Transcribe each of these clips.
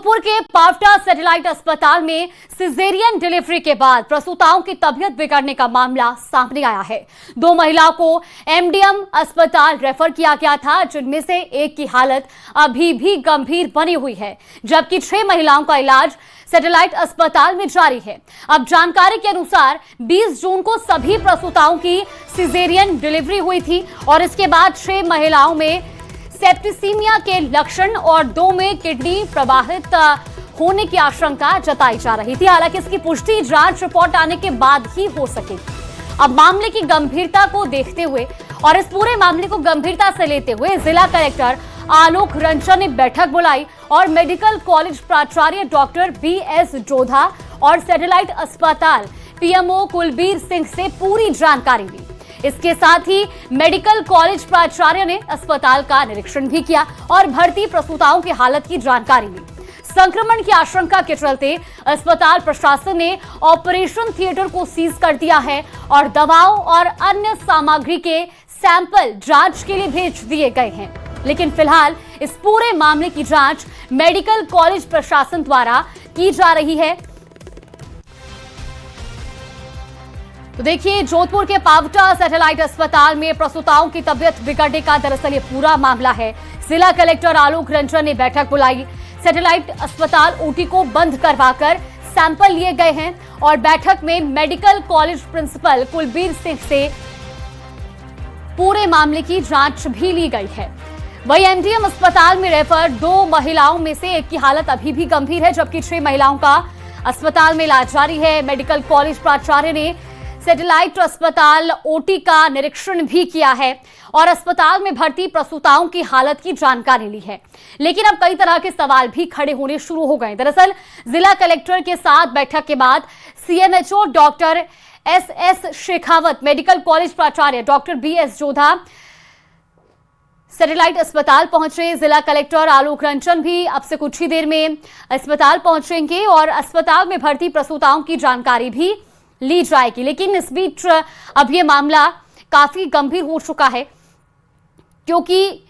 जोधपुर के पावटा सैटेलाइट अस्पताल में सिजेरियन डिलीवरी के बाद प्रसूताओं की तबीयत बिगड़ने का मामला सामने आया है। 2 महिलाओं को एमडीएम अस्पताल रेफर किया गया था, जिनमें से एक की हालत अभी भी गंभीर बनी हुई है, जबकि 6 महिलाओं का इलाज सैटेलाइट अस्पताल में जारी है। अब जानकारी के अनुसार 20 जून को सभी प्रसूताओं की सिजेरियन डिलीवरी हुई थी और इसके बाद 6 महिलाओं में सेप्टिसीमिया के लक्षण और 2 में किडनी प्रभावित होने की आशंका जताई जा रही थी। हालांकि इसकी पुष्टि जांच रिपोर्ट आने के बाद ही हो सकेगी। अब मामले की गंभीरता को देखते हुए और इस पूरे मामले को गंभीरता से लेते हुए जिला कलेक्टर आलोक रंजन ने बैठक बुलाई और मेडिकल कॉलेज प्राचार्य डॉक्टर BS जोधा और सैटेलाइट अस्पताल PMO कुलबीर सिंह से पूरी जानकारी ली। इसके साथ ही मेडिकल कॉलेज प्राचार्य ने अस्पताल का निरीक्षण भी किया और भर्ती प्रसूताओं की हालत की जानकारी ली। संक्रमण की आशंका के चलते अस्पताल प्रशासन ने ऑपरेशन थिएटर को सीज कर दिया है और दवाओं और अन्य सामग्री के सैंपल जांच के लिए भेज दिए गए हैं। लेकिन फिलहाल इस पूरे मामले की जांच मेडिकल कॉलेज प्रशासन द्वारा की जा रही है। तो देखिए, जोधपुर के पावटा सैटेलाइट अस्पताल में प्रसूताओं की तबीयत बिगड़ने का दरअसल ये पूरा मामला है। जिला कलेक्टर आलोक रंजन ने बैठक बुलाई। सैटेलाइट अस्पताल OT को बंद करवाकर सैंपल लिए गए हैं और बैठक में medical college principal Kulbir Singh से पूरे मामले की जांच भी ली गई है। वहीं MDM अस्पताल में रेफर 2 महिलाओं में से एक की हालत अभी भी गंभीर है, जबकि 6 महिलाओं का अस्पताल में इलाज जारी है। मेडिकल कॉलेज प्राचार्य ने सैटेलाइट अस्पताल OT का निरीक्षण भी किया है और अस्पताल में भर्ती प्रसूताओं की हालत की जानकारी ली है। लेकिन अब कई तरह के सवाल भी खड़े होने शुरू हो गए। दरअसल जिला कलेक्टर के साथ बैठक के बाद CMHO doctor SS Shekhawat, medical college प्राचार्य डॉक्टर BS जोधा सैटेलाइट अस्पताल पहुंचे। जिला कलेक्टर आलोक रंजन भी अब से कुछ ही देर में अस्पताल पहुंचेंगे और अस्पताल में भर्ती प्रसूताओं की जानकारी भी ली जाएगी। लेकिन इस बीच अब ये मामला काफी गंभीर हो चुका है, क्योंकि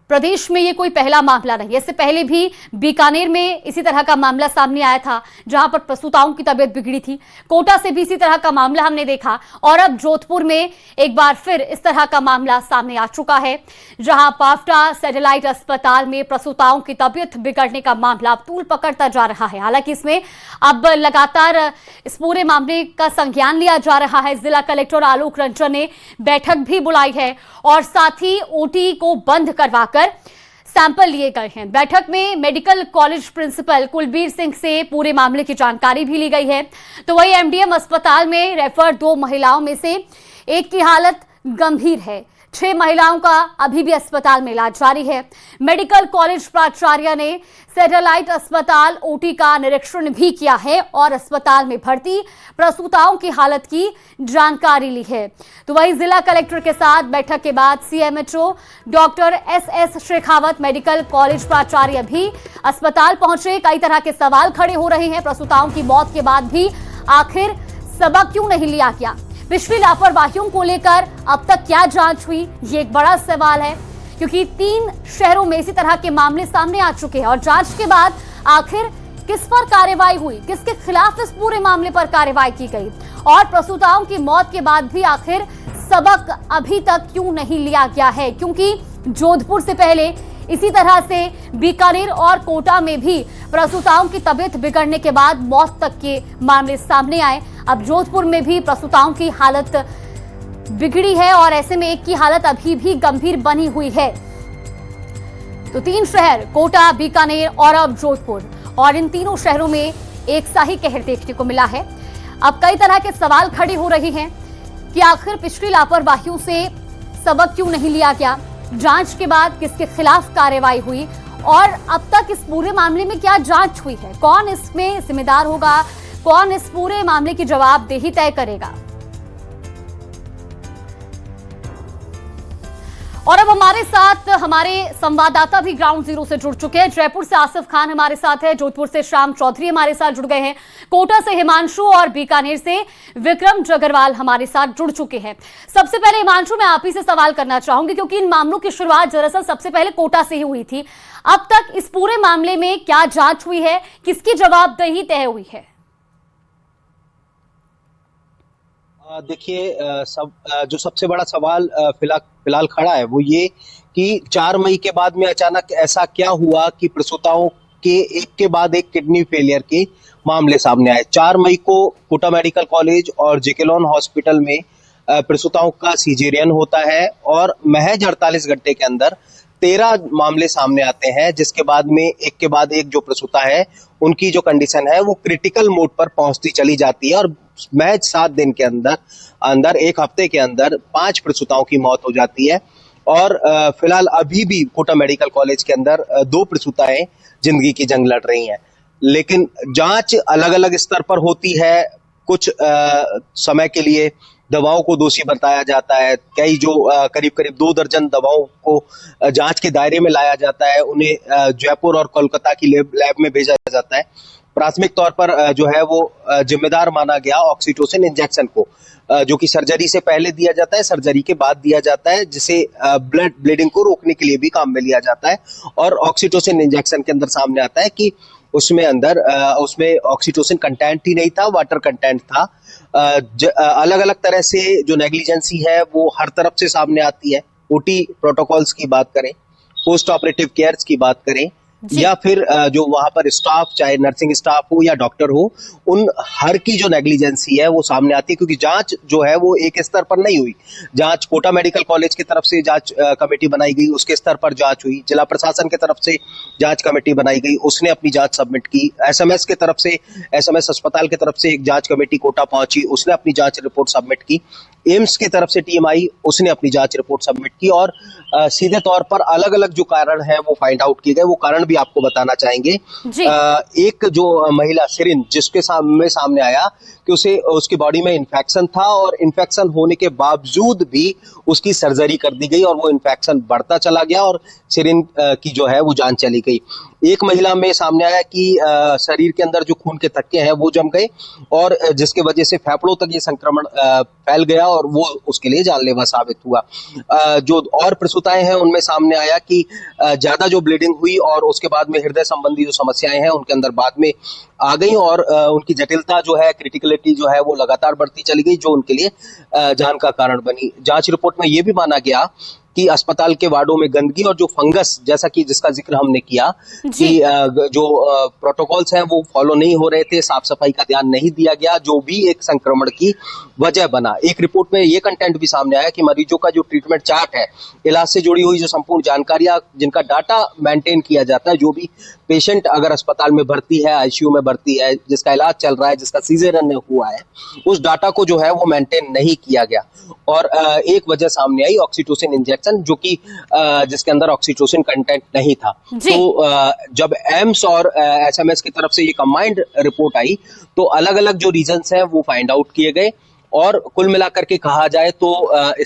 प्रदेश में ये कोई पहला मामला नहीं है। इससे पहले भी बीकानेर में इसी तरह का मामला सामने आया था, जहां पर प्रसूताओं की तबीयत बिगड़ी थी। कोटा से भी इसी तरह का मामला हमने देखा और अब जोधपुर में एक बार फिर इस तरह का मामला सामने आ चुका है, जहां पावटा सैटेलाइट अस्पताल में प्रसूताओं की तबीयत बिगड़ने का मामला अब तूल पकड़ता जा रहा है। हालांकि इसमें अब लगातार इस पूरे मामले का संज्ञान लिया जा रहा है। जिला कलेक्टर आलोक रंजन ने बैठक भी बुलाई है और साथ ही OT को बंद करवाकर सैंपल लिए गए हैं। बैठक में medical college principal Kulbir Singh से पूरे मामले की जानकारी भी ली गई है। तो वही MDM अस्पताल में रेफर 2 महिलाओं में से एक की हालत गंभीर है। 6 महिलाओं का अभी भी अस्पताल में इलाज जारी है। मेडिकल कॉलेज प्राचार्य ने सैटेलाइट अस्पताल OT का निरीक्षण भी किया है और अस्पताल में भर्ती प्रसूताओं की हालत की जानकारी ली है। तो वही जिला कलेक्टर के साथ बैठक के बाद CMHO doctor SS Shekhawat, medical college प्राचार्य भी अस्पताल पहुंचे। कई तरह के सवाल खड़े हो रहे हैं। प्रसूताओं की मौत के बाद भी आखिर सबक क्यों नहीं लिया गया? पिछली लापरवाहियों को लेकर अब तक क्या जांच हुई, ये एक बड़ा सवाल है, क्योंकि 3 शहरों में इसी तरह के मामले सामने आ चुके हैं और जांच के बाद आखिर किस पर कार्रवाई हुई, किसके खिलाफ इस पूरे मामले पर कार्रवाई की गई और प्रसूताओं की मौत के बाद भी आखिर सबक अभी तक क्यों नहीं लिया गया है? क्योंकि जोधपुर से पहले इसी तरह से बीकानेर और कोटा में भी प्रसूताओं की तबीयत बिगड़ने के बाद मौत तक के मामले सामने आए। अब जोधपुर में भी प्रसूताओं की हालत बिगड़ी है और ऐसे में एक की हालत अभी भी गंभीर बनी हुई है। तो 3 शहर, कोटा, बीकानेर और अब जोधपुर, और इन तीनों शहरों में एक सा ही कहर देखने को मिला है। अब कई तरह के सवाल खड़े हो रहे हैं कि आखिर पिछली लापरवाहियों से सबक क्यों नहीं लिया गया, जांच के बाद किसके खिलाफ कार्रवाई हुई और अब तक इस पूरे मामले में क्या जांच हुई है, कौन इसमें जिम्मेदार होगा, कौन इस पूरे मामले की जवाबदेही तय करेगा। और अब हमारे साथ हमारे संवाददाता भी ग्राउंड जीरो से जुड़ चुके हैं। जयपुर से आसिफ खान हमारे साथ है, जोधपुर से श्याम चौधरी हमारे साथ जुड़ गए हैं, कोटा से हिमांशु और बीकानेर से विक्रम जगरवाल हमारे साथ जुड़ चुके हैं। सबसे पहले हिमांशु, मैं आप ही से सवाल करना चाहूंगी क्योंकि इन मामलों की शुरुआत दरअसल सबसे पहले कोटा से ही हुई थी। अब तक इस पूरे मामले में क्या जांच हुई है, किसकी जवाबदेही तय हुई है? देखिए, जो सबसे बड़ा सवाल फिलहाल खड़ा है वो ये कि 4 मई के बाद में अचानक ऐसा क्या हुआ कि प्रसूताओं के एक के बाद एक किडनी फेलियर के मामले सामने आए। 4 मई को कोटा मेडिकल कॉलेज और जेके लॉन हॉस्पिटल में प्रसूताओं का सीजेरियन होता है और महज 48 घंटे के अंदर 13 मामले सामने आते हैं, जिसके बाद में एक के बाद एक जो प्रसूता है उनकी जो कंडीशन है वो क्रिटिकल मोड पर पहुंचती चली जाती है और महज 7 दिन के अंदर एक हफ्ते के अंदर 5 प्रसूताओं की मौत हो जाती है। और फिलहाल अभी भी कोटा मेडिकल कॉलेज के अंदर 2 प्रसूताएं जिंदगी की जंग लड़ रही हैं, लेकिन जांच अलग अलग स्तर पर होती है। कुछ समय के लिए दवाओं को दोषी बताया जाता है, कई जो करीब 2 दर्जन दवाओं को जांच के दायरे में लाया जाता है, उन्हें जयपुर और कोलकाता की लैब में भेजा जाता है। प्राथमिक तौर पर जो है वो जिम्मेदार माना गया ऑक्सीटोसिन इंजेक्शन को, जो कि सर्जरी से पहले दिया जाता है, सर्जरी के बाद दिया जाता है, जिसे ब्लीडिंग को रोकने के लिए भी काम में लिया जाता है। और ऑक्सीटोसिन इंजेक्शन के अंदर सामने आता है कि उसमें ऑक्सीटोसिन कंटेंट ही नहीं था, वाटर कंटेंट था। अलग अलग तरह से जो नेग्लिजेंसी है वो हर तरफ से सामने आती है। ओटी प्रोटोकॉल्स की बात करें, पोस्ट ऑपरेटिव केयर्स की बात करें, या फिर जो वहां पर स्टाफ, चाहे नर्सिंग स्टाफ हो या डॉक्टर हो, उन हर की जो नेग्लिजेंसी है वो सामने आती है। क्योंकि जांच जो है वो एक स्तर पर नहीं हुई। जांच कोटा मेडिकल कॉलेज की तरफ से जांच कमेटी बनाई गई, उसके स्तर पर जांच हुई। जिला प्रशासन की तरफ से जांच कमेटी बनाई गई, उसने अपनी जांच सबमिट की। एसएमएस अस्पताल की तरफ से एक जांच कमेटी कोटा पहुंची, उसने अपनी जांच रिपोर्ट सबमिट की। एम्स की तरफ से टीम आई, उसने अपनी जांच रिपोर्ट सबमिट की और सीधे तौर पर अलग अलग जो कारण है वो फाइंड आउट किए गए। वो कारण भी आपको बताना चाहेंगे। एक जो महिला सिरिंज जिसके सामने आया कि उसकी बॉडी में इन्फेक्शन था और इन्फेक्शन होने के बावजूद भी उसकी सर्जरी कर दी गई और वो इन्फेक्शन बढ़ता चला गया और सिरिंज की जो है वो जान चली गई। एक महिला में सामने आया कि शरीर के अंदर जो खून के थक्के हैं वो जम गए और जिसके वजह से फेफड़ों तक ये संक्रमण फैल गया और वो उसके लिए जानलेवा साबित हुआ। जो और प्रसूताएं हैं उनमें सामने आया कि ज्यादा जो ब्लीडिंग हुई और उसके बाद में हृदय संबंधी जो समस्याएं हैं उनके अंदर बाद में आ गई और उनकी जटिलता जो है, क्रिटिकलिटी जो है वो लगातार बढ़ती चली गई, जो उनके लिए जान का कारण बनी। जांच रिपोर्ट में ये भी माना गया कि अस्पताल के वार्डों में गंदगी और जो फंगस, जैसा कि जिसका जिक्र हमने किया कि जो प्रोटोकॉल्स हैं वो फॉलो नहीं हो रहे थे, साफ सफाई का ध्यान नहीं दिया गया, जो भी एक संक्रमण की वजह बना। एक रिपोर्ट में ये कंटेंट भी सामने आया कि मरीजों का जो ट्रीटमेंट चार्ट है, इलाज से जुड़ी हुई जो संपूर्ण जानकारियां, जिनका डाटा मेंटेन किया जाता है, जो भी पेशेंट अगर अस्पताल में भर्ती है, आईसीयू में भर्ती है, जिसका इलाज चल रहा है, जिसका सीजरियन हुआ है, उस डाटा को जो है वो मेंटेन नहीं किया गया। और एक वजह सामने आई ऑक्सीटोसिन इंजेक्शन, जो कि जिसके अंदर ऑक्सीटोसिन कंटेंट नहीं था। तो जब एम्स और एसएमएस की तरफ से ये कंबाइंड रिपोर्ट आई तो अलग अलग जो रीजंस हैं वो फाइंड आउट किए गए और कुल मिलाकर के कहा जाए तो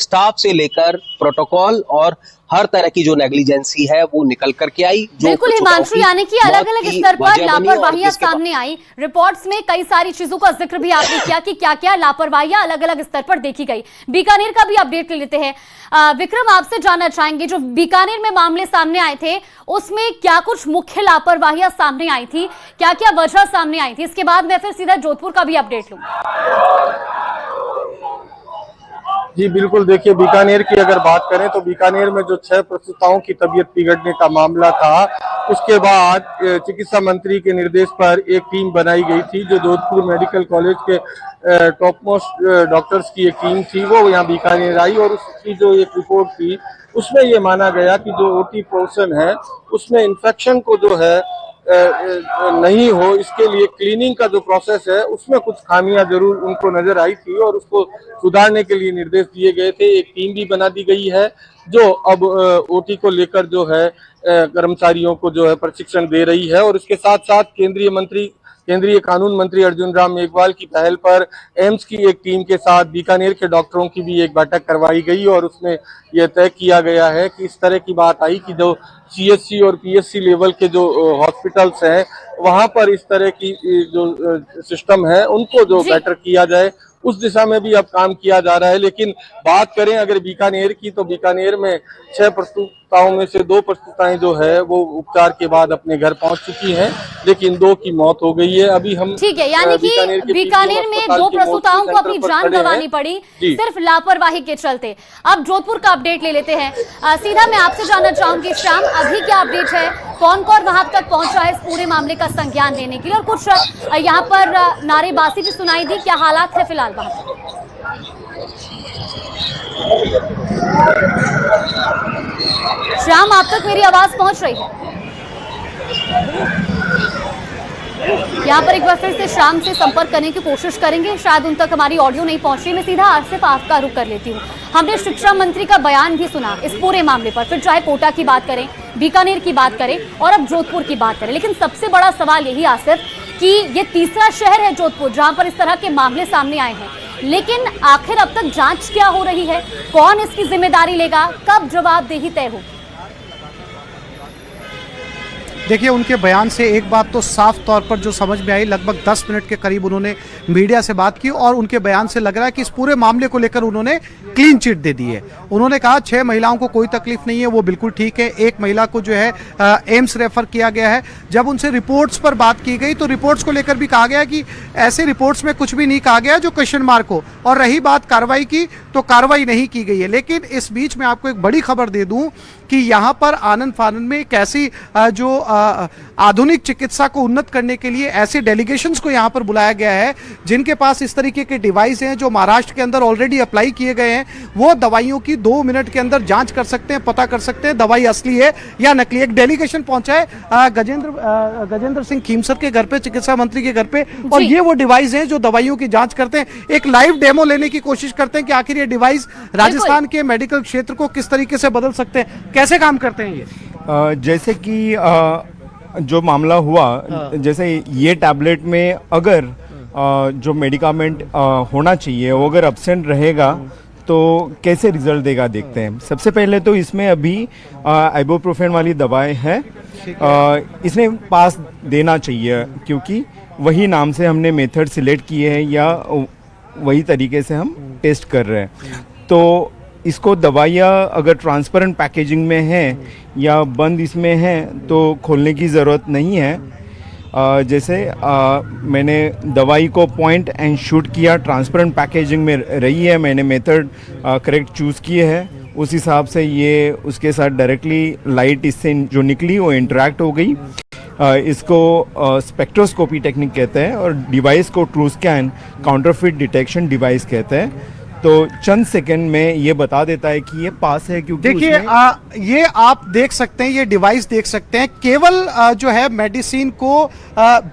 स्टाफ से लेकर प्रोटोकॉल और हर तरह की जो नेग्लिजेंसी है वो निकल करके आई। बिल्कुल हिमांशु, यानी कि अलग अलग स्तर पर लापरवाहियां सामने आई। रिपोर्ट्स में कई सारी चीजों का जिक्र भी आपने किया कि क्या क्या लापरवाहियां अलग अलग स्तर पर देखी गई। बीकानेर का भी अपडेट ले लेते हैं। विक्रम, आपसे जानना चाहेंगे, जो बीकानेर में मामले सामने आए थे उसमें क्या कुछ मुख्य लापरवाहियां सामने आई थी, क्या क्या वजह सामने आई थी? इसके बाद मैं फिर सीधा जोधपुर का भी अपडेट लूंगा। जी बिल्कुल, देखिए बीकानेर की अगर बात करें तो बीकानेर में जो 6 प्रसूताओं की तबीयत बिगड़ने का मामला था, उसके बाद चिकित्सा मंत्री के निर्देश पर एक टीम बनाई गई थी, जो जोधपुर मेडिकल कॉलेज के टॉप मोस्ट डॉक्टर्स की एक टीम थी, वो यहाँ बीकानेर आई और उसकी जो एक रिपोर्ट थी उसमें ये माना गया कि जो ओटी पोर्शन है उसमें इन्फेक्शन को जो है नहीं हो, इसके लिए क्लीनिंग का जो प्रोसेस है उसमें कुछ खामियां जरूर उनको नजर आई थी और उसको सुधारने के लिए निर्देश दिए गए थे। एक टीम भी बना दी गई है जो अब ओटी को लेकर जो है कर्मचारियों को जो है प्रशिक्षण दे रही है और इसके साथ साथ केंद्रीय मंत्री केंद्रीय कानून मंत्री अर्जुन राम मेघवाल की पहल पर एम्स की एक टीम के साथ बीकानेर के डॉक्टरों की भी एक बैठक करवाई गई और उसमें यह तय किया गया है कि इस तरह की बात आई कि जो CHC और PSC लेवल के जो हॉस्पिटल्स हैं वहां पर इस तरह की जो सिस्टम है उनको जो बेटर किया जाए, उस दिशा में भी अब काम किया जा रहा है। लेकिन बात करें अगर बीकानेर की, तो बीकानेर में 6 प्रसूताओं में से 2 प्रसूताएं जो है वो उपचार के बाद अपने घर पहुंच चुकी हैं, लेकिन 2 की मौत हो गई है। अभी हम ठीक है, यानी कि बीकानेर में 2 प्रसूताओं को अपनी जान गंवानी पड़ी सिर्फ लापरवाही के चलते। अब जोधपुर का अपडेट ले लेते हैं। सीधा मैं आपसे जानना चाहूंगी श्याम, अभी क्या अपडेट है, कौन कौन वहां तक पहुंचा है इस पूरे मामले का संज्ञान लेने के लिए, और कुछ यहाँ पर नारेबाजी भी सुनाई दी, क्या हालात है फिलहाल वहां पर? श्याम, आप तक मेरी आवाज पहुंच रही है? यहाँ पर एक बार फिर से श्याम से संपर्क करने की कोशिश करेंगे, शायद उन तक हमारी ऑडियो नहीं पहुंच रही। मैं सीधा आसिफ आपका रुख कर लेती हूँ। हमने शिक्षा मंत्री का बयान भी सुना इस पूरे मामले पर, फिर चाहे कोटा की बात करें, बीकानेर की बात करें और अब जोधपुर की बात करें, लेकिन सबसे बड़ा सवाल यही आसिफ कि ये तीसरा शहर है जोधपुर जहां पर इस तरह के मामले सामने आए हैं, लेकिन आखिर अब तक जांच क्या हो रही है, कौन इसकी जिम्मेदारी लेगा, कब जवाबदेही तय होगी? देखिए, उनके बयान से एक बात तो साफ तौर पर जो समझ में आई, लगभग 10 मिनट के करीब उन्होंने मीडिया से बात की और उनके बयान से लग रहा है कि इस पूरे मामले को लेकर उन्होंने क्लीन चिट दे दी है। उन्होंने कहा 6 महिलाओं को कोई तकलीफ नहीं है, वो बिल्कुल ठीक है। एक महिला को जो है एम्स रेफर किया गया है। जब उनसे रिपोर्ट्स पर बात की गई तो रिपोर्ट्स को लेकर भी कहा गया कि ऐसे रिपोर्ट्स में कुछ भी नहीं कहा गया जो क्वेश्चन मार्क हो, और रही बात कार्रवाई की तो कार्रवाई नहीं की गई है। लेकिन इस बीच में आपको एक बड़ी खबर दे दूं कि यहाँ पर आनंद फानंद में एक ऐसी जो आधुनिक चिकित्सा को उन्नत करने के लिए ऐसे डेलीगेशंस को यहाँ पर बुलाया गया है जिनके पास इस तरीके के डिवाइस हैं जो महाराष्ट्र के अंदर ऑलरेडी अप्लाई किए गए हैं। वो दवाइयों की 2 मिनट के अंदर जांच कर सकते हैं, पता कर सकते हैं दवाई असली है या नकली। एक डेलीगेशन पहुंचा है गजेंद्र सिंह खीमसर के घर पे, चिकित्सा मंत्री के घर पे, और ये वो डिवाइस हैं जो दवाइयों की जांच करते हैं। एक लाइव डेमो लेने की कोशिश करते हैं कि आखिर ये डिवाइस राजस्थान के मेडिकल क्षेत्र को किस तरीके से बदल सकते हैं, कैसे काम करते हैं ये। जैसे कि जो मामला हुआ, जैसे ये टैबलेट में अगर जो मेडिकामेंट होना चाहिए वो अगर एब्सेंट रहेगा तो कैसे रिजल्ट देगा देखते हैं। सबसे पहले तो इसमें अभी आइबुप्रोफेन वाली दवाएं हैं, इसने पास देना चाहिए क्योंकि वही नाम से हमने मेथड सिलेक्ट किए हैं या वही तरीके से हम टेस्ट कर रहे हैं। तो इसको दवाइयाँ अगर ट्रांसपेरेंट पैकेजिंग में है या बंद इसमें है तो खोलने की ज़रूरत नहीं है। जैसे मैंने दवाई को पॉइंट एंड शूट किया, ट्रांसपेरेंट पैकेजिंग में रही है, मैंने मेथड करेक्ट चूज़ किए हैं, उस हिसाब से ये उसके साथ डायरेक्टली लाइट इससे जो निकली वो इंटरेक्ट हो गई। इसको स्पेक्ट्रोस्कोपी टेक्निक कहते हैं और डिवाइस को true scan counterfeit detection device कहते हैं। तो चंद सेकंड में ये बता देता है कि ये पास है, क्योंकि देखिए ये आप देख सकते हैं, ये डिवाइस देख सकते हैं, केवल जो है मेडिसिन को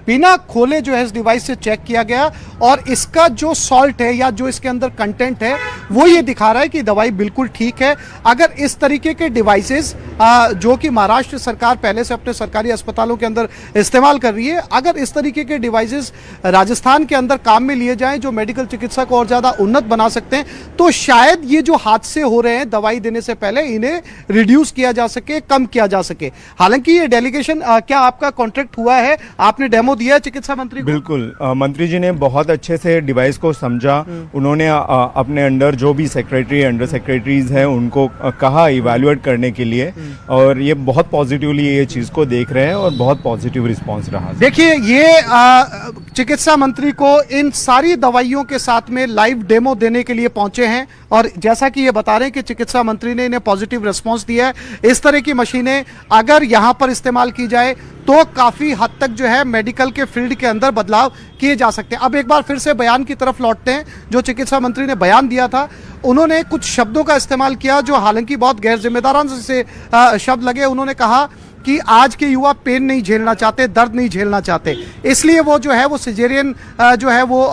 बिना खोले जो है इस डिवाइस से चेक किया गया और इसका जो सॉल्ट है या जो इसके अंदर कंटेंट है वो ये दिखा रहा है कि दवाई बिल्कुल ठीक है। अगर इस तरीके के डिवाइसेस जो कि महाराष्ट्र सरकार पहले से अपने सरकारी अस्पतालों के अंदर इस्तेमाल कर रही है, अगर इस तरीके के डिवाइसेस राजस्थान के अंदर काम में लिए जाएं जो मेडिकल चिकित्सा को और ज्यादा उन्नत बना सकते हैं, तो शायद ये जो हादसे हो रहे हैं दवाई देने से पहले इन्हें रिड्यूस किया जा सके, कम किया जा सके। हालांकि ये डेलीगेशन क्या आपका कॉन्ट्रैक्ट हुआ है, आपने डेमो दिया है चिकित्सा मंत्री को? बिल्कुल, मंत्री जी ने बहुत अच्छे से डिवाइस को समझा। उन्होंने अपने अंडर जो भी सेक्रेटरी अंडर सेक्रेटरीज हैं उनको कहा इवैल्यूएट करने के लिए, और ये बहुत पॉजिटिवली ये चीज को देख रहे हैं और बहुत पॉजिटिव रिस्पांस रहा। देखिए, ये चिकित्सा मंत्री को इन सारी दवाइयों के साथ में लाइव डेमो देने के लिए पहुंचे हैं और जैसा कि ये बता रहे हैं कि चिकित्सा मंत्री ने इन्हें पॉजिटिव रिस्पांस दिया है। इस तरह की मशीनें अगर यहां पर इस्तेमाल की जाए तो काफी हद तक जो है मेडिकल के फील्ड के अंदर बदलाव किए जा सकते हैं। अब एक बार फिर से बयान की तरफ लौटते हैं। जो चिकित्सा मंत्री ने बयान दिया था, उन्होंने कुछ शब्दों का इस्तेमाल किया जो हालांकि बहुत गैर जिम्मेदाराना से शब्द लगे। उन्होंने कहा कि आज के युवा पेन नहीं झेलना चाहते, दर्द नहीं झेलना चाहते, इसलिए वो जो है वो सिजेरियन जो है वो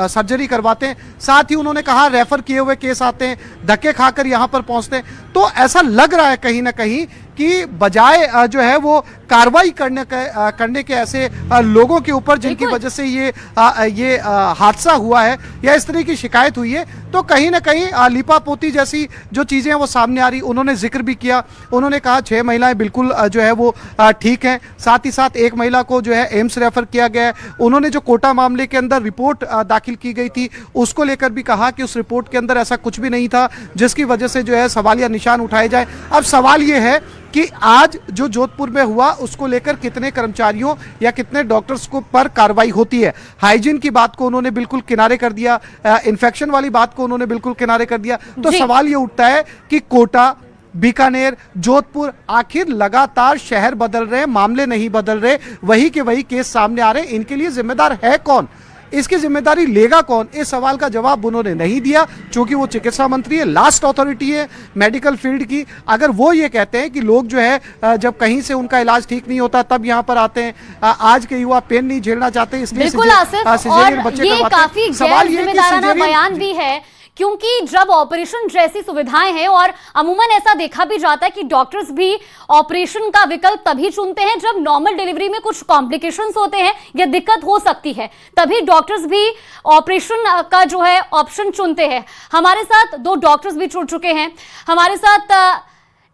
सर्जरी करवाते हैं। साथ ही उन्होंने कहा रेफर किए हुए केस आते हैं, धक्के खाकर यहाँ पर पहुंचते हैं। तो ऐसा लग रहा है कहीं ना कहीं कि बजाय जो है वो कार्रवाई करने के ऐसे लोगों के ऊपर जिनकी वजह से ये हादसा हुआ है या इस तरह की शिकायत हुई है, तो कहीं ना कहीं लीपापोती जैसी जो चीजें हैं वो सामने आ रही। उन्होंने जिक्र भी किया, उन्होंने कहा 6 महिलाएं बिल्कुल जो है वो ठीक हैं, साथ ही साथ एक महिला को जो है एम्स रेफर किया गया है। उन्होंने जो कोटा मामले के अंदर रिपोर्ट दाखिल की गई थी उसको लेकर भी कहा कि उस रिपोर्ट के अंदर ऐसा कुछ भी नहीं था जिसकी वजह से जो है सवालिया निशान उठाए जाए। अब सवाल ये है कि आज जो जोधपुर में हुआ उसको लेकर कितने कर्मचारियों या कितने डॉक्टर्स को पर कार्रवाई होती है। हाइजीन की बात को उन्होंने बिल्कुल किनारे कर दिया, इन्फेक्शन वाली बात को उन्होंने बिल्कुल किनारे कर दिया। तो सवाल ये उठता है कि कोटा, बीकानेर, जोधपुर, आखिर लगातार शहर बदल रहे हैं, मामले नहीं बदल रहे, वही के वही केस सामने आ रहे हैं। इनके लिए जिम्मेदार है कौन, इसकी जिम्मेदारी लेगा कौन? इस सवाल का जवाब उन्होंने नहीं दिया, क्योंकि वो चिकित्सा मंत्री है, लास्ट अथॉरिटी है मेडिकल फील्ड की। अगर वो ये कहते हैं कि लोग जो है जब कहीं से उनका इलाज ठीक नहीं होता तब यहाँ पर आते हैं, आज के युवा पेन नहीं झेलना चाहते इसलिए बिल्कुल आसिफ, और ये काफी गैर जिम्मेदाराना बयान भी है, क्योंकि जब ऑपरेशन जैसी सुविधाएं हैं, और अमूमन ऐसा देखा भी जाता है कि डॉक्टर्स भी ऑपरेशन का विकल्प तभी चुनते हैं जब नॉर्मल डिलीवरी में कुछ कॉम्प्लिकेशंस होते हैं या दिक्कत हो सकती है, तभी डॉक्टर्स भी ऑपरेशन का जो है ऑप्शन चुनते हैं। हमारे साथ 2 डॉक्टर्स भी जुड़ चुके हैं, हमारे साथ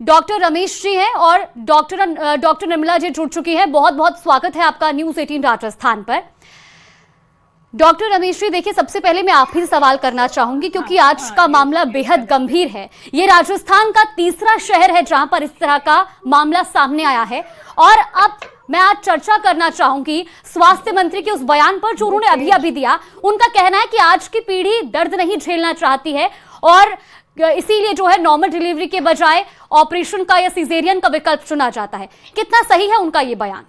डॉक्टर रमेश जी हैं और डॉक्टर निर्मला जी जुड़ चुकी है। बहुत बहुत स्वागत है आपका न्यूज़ 18 राजस्थान पर। डॉक्टर रमेश जी, देखिए, सबसे पहले मैं आप ही से सवाल करना चाहूंगी, क्योंकि आज का मामला बेहद गंभीर है। ये राजस्थान का तीसरा शहर है जहां पर इस तरह का मामला सामने आया है, और अब मैं आज चर्चा करना चाहूंगी स्वास्थ्य मंत्री के उस बयान पर जो उन्होंने अभी अभी दिया। उनका कहना है कि आज की पीढ़ी दर्द नहीं झेलना चाहती है और इसीलिए जो है नॉर्मल डिलीवरी के बजाय ऑपरेशन का या सिजेरियन का विकल्प चुना जाता है। कितना सही है उनका ये बयान?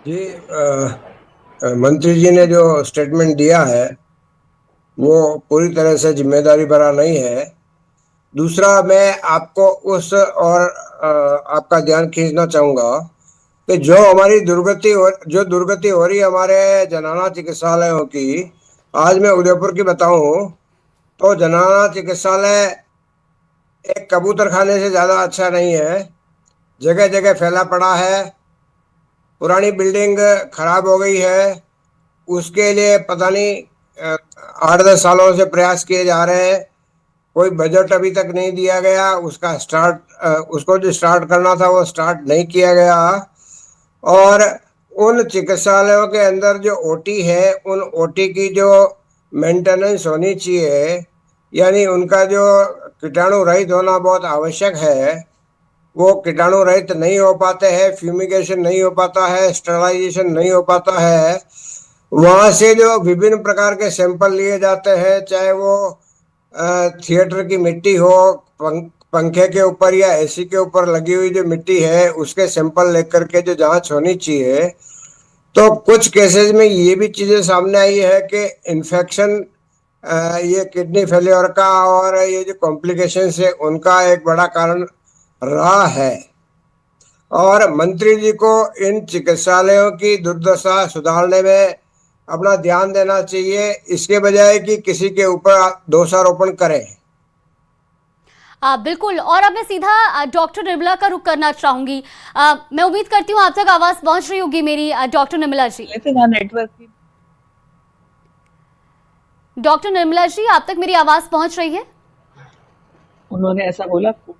जी, मंत्री जी ने जो स्टेटमेंट दिया है वो पूरी तरह से जिम्मेदारी भरा नहीं है। दूसरा, मैं आपको उस और आपका ध्यान खींचना चाहूँगा कि जो हमारी दुर्गति हो रही है हमारे जनाना चिकित्सालयों की, आज मैं उदयपुर की बताऊं तो जनाना चिकित्सालय एक कबूतर खाने से ज़्यादा अच्छा नहीं है। जगह जगह फैला पड़ा है, पुरानी बिल्डिंग खराब हो गई है, उसके लिए पता नहीं 8-10 सालों से प्रयास किए जा रहे हैं, कोई बजट अभी तक नहीं दिया गया, उसको जो स्टार्ट करना था वो स्टार्ट नहीं किया गया। और उन चिकित्सालयों के अंदर जो ओटी है, उन ओटी की जो मेंटेनेंस होनी चाहिए, यानी उनका जो कीटाणु रहित होना बहुत आवश्यक है, वो कीटाणु रहित नहीं हो पाते हैं, फ्यूमिगेशन नहीं हो पाता है, स्टरलाइजेशन नहीं हो पाता है। वहाँ से जो विभिन्न प्रकार के सैंपल लिए जाते हैं, चाहे वो थिएटर की मिट्टी हो, पंखे के ऊपर या एसी के ऊपर लगी हुई जो मिट्टी है उसके सैंपल लेकर के जो जांच होनी चाहिए, तो कुछ केसेस में ये भी चीज़ें सामने आई है कि इन्फेक्शन, ये किडनी फेलियर का और ये जो कॉम्प्लिकेशंस है उनका एक बड़ा कारण रहा है। और मंत्री जी को इन चिकित्सालयों की दुर्दशा सुधारने में अपना ध्यान देना चाहिए, इसके बजाय कि किसी के ऊपर दोषारोपण करें। बिल्कुल, और अब मैं सीधा डॉक्टर निर्मला का रुख करना चाहूंगी। मैं उम्मीद करती हूँ आप तक आवाज पहुंच रही होगी मेरी, डॉक्टर निर्मला जी। डॉक्टर निर्मला जी, आप तक मेरी आवाज पहुंच रही है? उन्होंने ऐसा बोला आपको?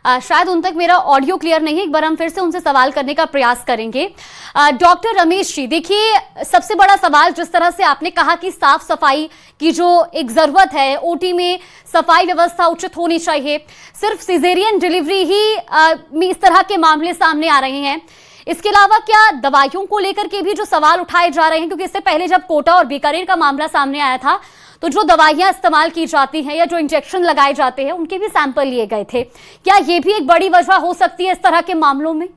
शायद उन तक मेरा ऑडियो क्लियर नहीं है, एक बार हम फिर से उनसे सवाल करने का प्रयास करेंगे। डॉक्टर रमेश जी, देखिए, सबसे बड़ा सवाल, जिस तरह से आपने कहा कि साफ सफाई की जो एक जरूरत है, ओटी में सफाई व्यवस्था उचित होनी चाहिए, सिर्फ सिजेरियन डिलीवरी ही में इस तरह के मामले सामने आ रहे हैं। इसके अलावा क्या दवाइयों को लेकर के भी जो सवाल उठाए जा रहे हैं, क्योंकि इससे पहले जब कोटा और बीकानेर का मामला सामने आया था तो जो दवाइयां इस्तेमाल की जाती हैं या जो इंजेक्शन लगाए जाते हैं उनके भी सैंपल लिए गए थे। क्या ये भी एक बड़ी वजह हो सकती है इस तरह के मामलों में?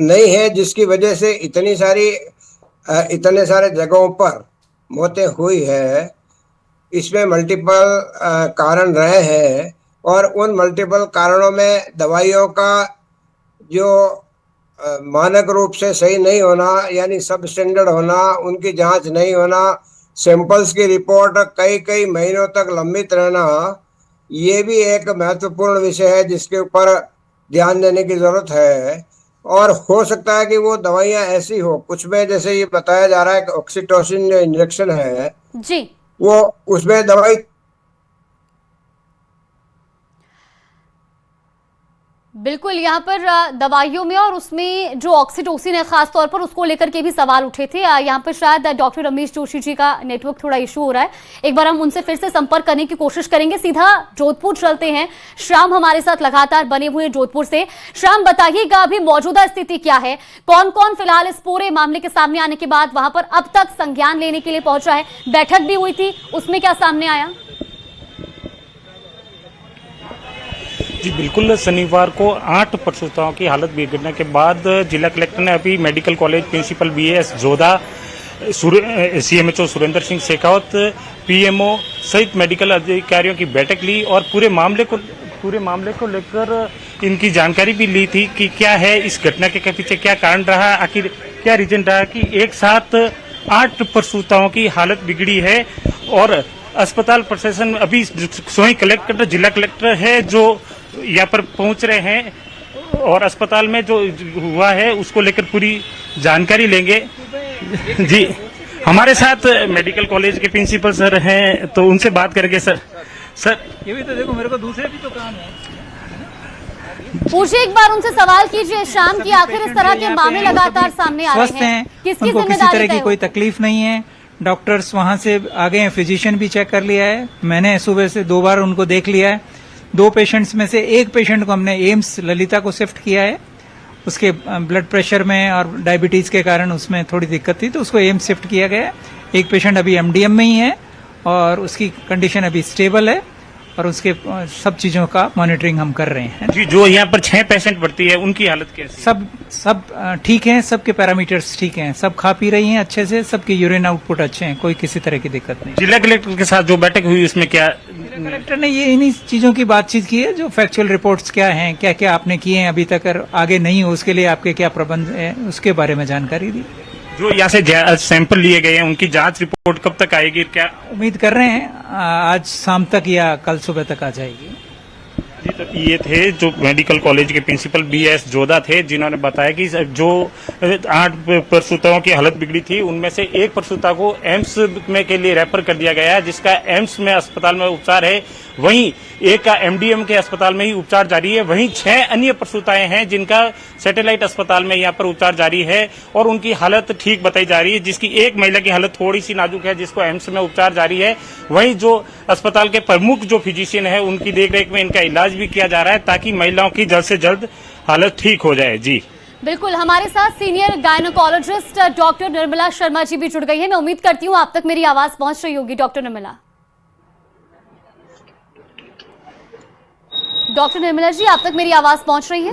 नहीं है, जिसकी वजह से इतने सारे जगहों पर मौतें हुई है। इसमें मल्टीपल कारण रहे हैं और उन मल्टीपल कारणों में दवाइयों का जो मानक रूप से सही नहीं होना, यानी सब स्टैंडर्ड होना, उनकी जांच नहीं होना, सैंपल्स की रिपोर्ट कई कई महीनों तक लंबित रहना, ये भी एक महत्वपूर्ण विषय है जिसके ऊपर ध्यान देने की जरूरत है। और हो सकता है कि वो दवाइयां ऐसी हो, कुछ में जैसे ये बताया जा रहा है कि ऑक्सीटोसिन जो इंजेक्शन है जी वो उसमें दवाई बिल्कुल, यहाँ पर दवाइयों में और उसमें जो ऑक्सीटोसिन है खास तौर पर, उसको लेकर के भी सवाल उठे थे। यहाँ पर शायद डॉक्टर रमेश जोशी जी का नेटवर्क थोड़ा इशू हो रहा है, एक बार हम उनसे फिर से संपर्क करने की कोशिश करेंगे। सीधा जोधपुर चलते हैं, श्याम हमारे साथ लगातार बने हुए जोधपुर से। श्याम, बताइएगा अभी मौजूदा स्थिति क्या है, कौन कौन फिलहाल इस पूरे मामले के सामने आने के बाद वहां पर अब तक संज्ञान लेने के लिए पहुंचा है? बैठक भी हुई थी, उसमें क्या सामने आया? जी बिल्कुल, शनिवार को 8 प्रसूताओं की हालत बिगड़ने के बाद जिला कलेक्टर ने अभी medical college principal BS Jodha, CMHO Surendra Singh Shekhawat, PMO सहित मेडिकल अधिकारियों की बैठक ली और पूरे मामले को लेकर इनकी जानकारी भी ली थी कि क्या है इस घटना के पीछे, क्या कारण रहा, आखिर क्या रीजन रहा कि एक साथ 8 प्रसूताओं की हालत बिगड़ी है। और अस्पताल प्रशासन अभी स्वयं कलेक्टर, जिला कलेक्टर है जो यहाँ पर पहुंच रहे हैं और अस्पताल में जो हुआ है उसको लेकर पूरी जानकारी लेंगे। जी, हमारे साथ मेडिकल कॉलेज के प्रिंसिपल सर हैं, तो उनसे बात करेंगे। सर ये भी तो देखो, मेरे को दूसरे भी तो काम है। पूछिए, एक बार उनसे सवाल कीजिए शाम की, आखिर इस तरह के मामले लगातार सामने आ रहे हैं, किसकी उनको किसी जिम्मेदारी तरह की कोई तकलीफ नहीं है। डॉक्टर्स वहां से आ गए हैं, फिजिशियन भी चेक कर लिया है, मैंने सुबह से 2 बार उनको देख लिया है। 2 पेशेंट्स में से एक पेशेंट को हमने एम्स ललिता को शिफ्ट किया है, उसके ब्लड प्रेशर में और डायबिटीज के कारण उसमें थोड़ी दिक्कत थी तो उसको एम्स शिफ्ट किया गया है। एक पेशेंट अभी एमडीएम में ही है और उसकी कंडीशन अभी स्टेबल है और उसके सब चीजों का मॉनिटरिंग हम कर रहे हैं। जी, जो यहाँ पर 6 पेशेंट भर्ती है उनकी हालत कैसी है? सब ठीक हैं, सबके पैरामीटर्स ठीक हैं, सब खा पी रही हैं अच्छे से, सबके यूरिन आउटपुट अच्छे हैं, कोई किसी तरह की दिक्कत नहीं। जिला कलेक्टर के साथ जो बैठक हुई उसमें क्या कलेक्टर ने ये इन्हीं चीजों की बातचीत की है, जो फैक्चुअल रिपोर्ट्स क्या हैं, क्या क्या आपने किए हैं अभी तक, और आगे नहीं हो उसके लिए आपके क्या प्रबंध है, उसके बारे में जानकारी दी। जो यहाँ से सैंपल लिए गए हैं उनकी जांच रिपोर्ट कब तक आएगी? क्या उम्मीद कर रहे हैं आज शाम तक या कल सुबह तक आ जाएगी। जी, तो ये थे जो मेडिकल कॉलेज के प्रिंसिपल बीएस जोधा थे, जिन्होंने बताया कि जो 8 प्रसूताओं की हालत बिगड़ी थी उनमें से एक प्रसूता को एम्स में के लिए रेफर कर दिया गया है, जिसका एम्स में अस्पताल में उपचार है, वहीं एक का एमडीएम के अस्पताल में ही उपचार जारी है। वहीं 6 अन्य प्रसूताएं हैं जिनका सैटेलाइट अस्पताल में यहाँ पर उपचार जारी है और उनकी हालत ठीक बताई जा रही है, जिसकी एक महिला की हालत थोड़ी सी नाजुक है जिसको एम्स में उपचार जारी है। वहीं जो अस्पताल के प्रमुख जो फिजिशियन है उनकी देखरेख में इनका इलाज भी किया जा रहा है ताकि महिलाओं की जल्द से जल्द हालत ठीक हो जाए। जी बिल्कुल, हमारे साथ senior gynaecologist doctor Nirmala Sharma ji भी जुड़ गई है। मैं उम्मीद करती हूँ आप तक मेरी आवाज पहुंच रही होगी। डॉक्टर निर्मला जी, आप तक मेरी आवाज पहुंच रही है?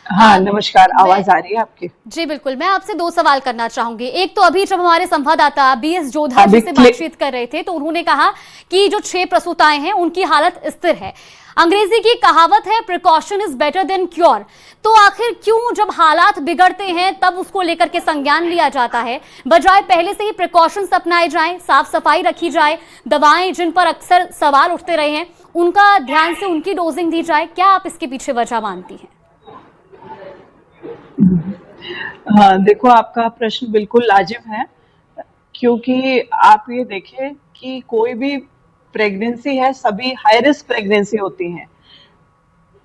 हाँ, नमस्कार, आवाज आ रही है आपकी? जी बिल्कुल, मैं आपसे 2 सवाल करना चाहूंगी। एक तो अभी जब हमारे संवाददाता बीएस जोधा जी से बातचीत कर रहे थे तो उन्होंने कहा कि जो 6 प्रसूताएं हैं उनकी हालत स्थिर है। अंग्रेजी की कहावत है precaution is better than cure. तो आखिर क्यों जब हालात बिगड़ते हैं तब उसको लेकर के संज्ञान लिया जाता है, बजाय पहले से ही प्रिकॉशंस अपनाए जाएं, साफ सफाई रखी जाए, दवाएं जिन पर अक्सर सवाल उठते रहे हैं उनका ध्यान से उनकी डोजिंग दी जाए? क्या आप इसके पीछे वजह मानती हैं? हाँ, देखो, आपका प्रश्न बिल्कुल लाजिम है, क्योंकि आप ये देखें कि कोई भी प्रेगनेंसी है, सभी हाई रिस्क प्रेगनेंसी होती हैं,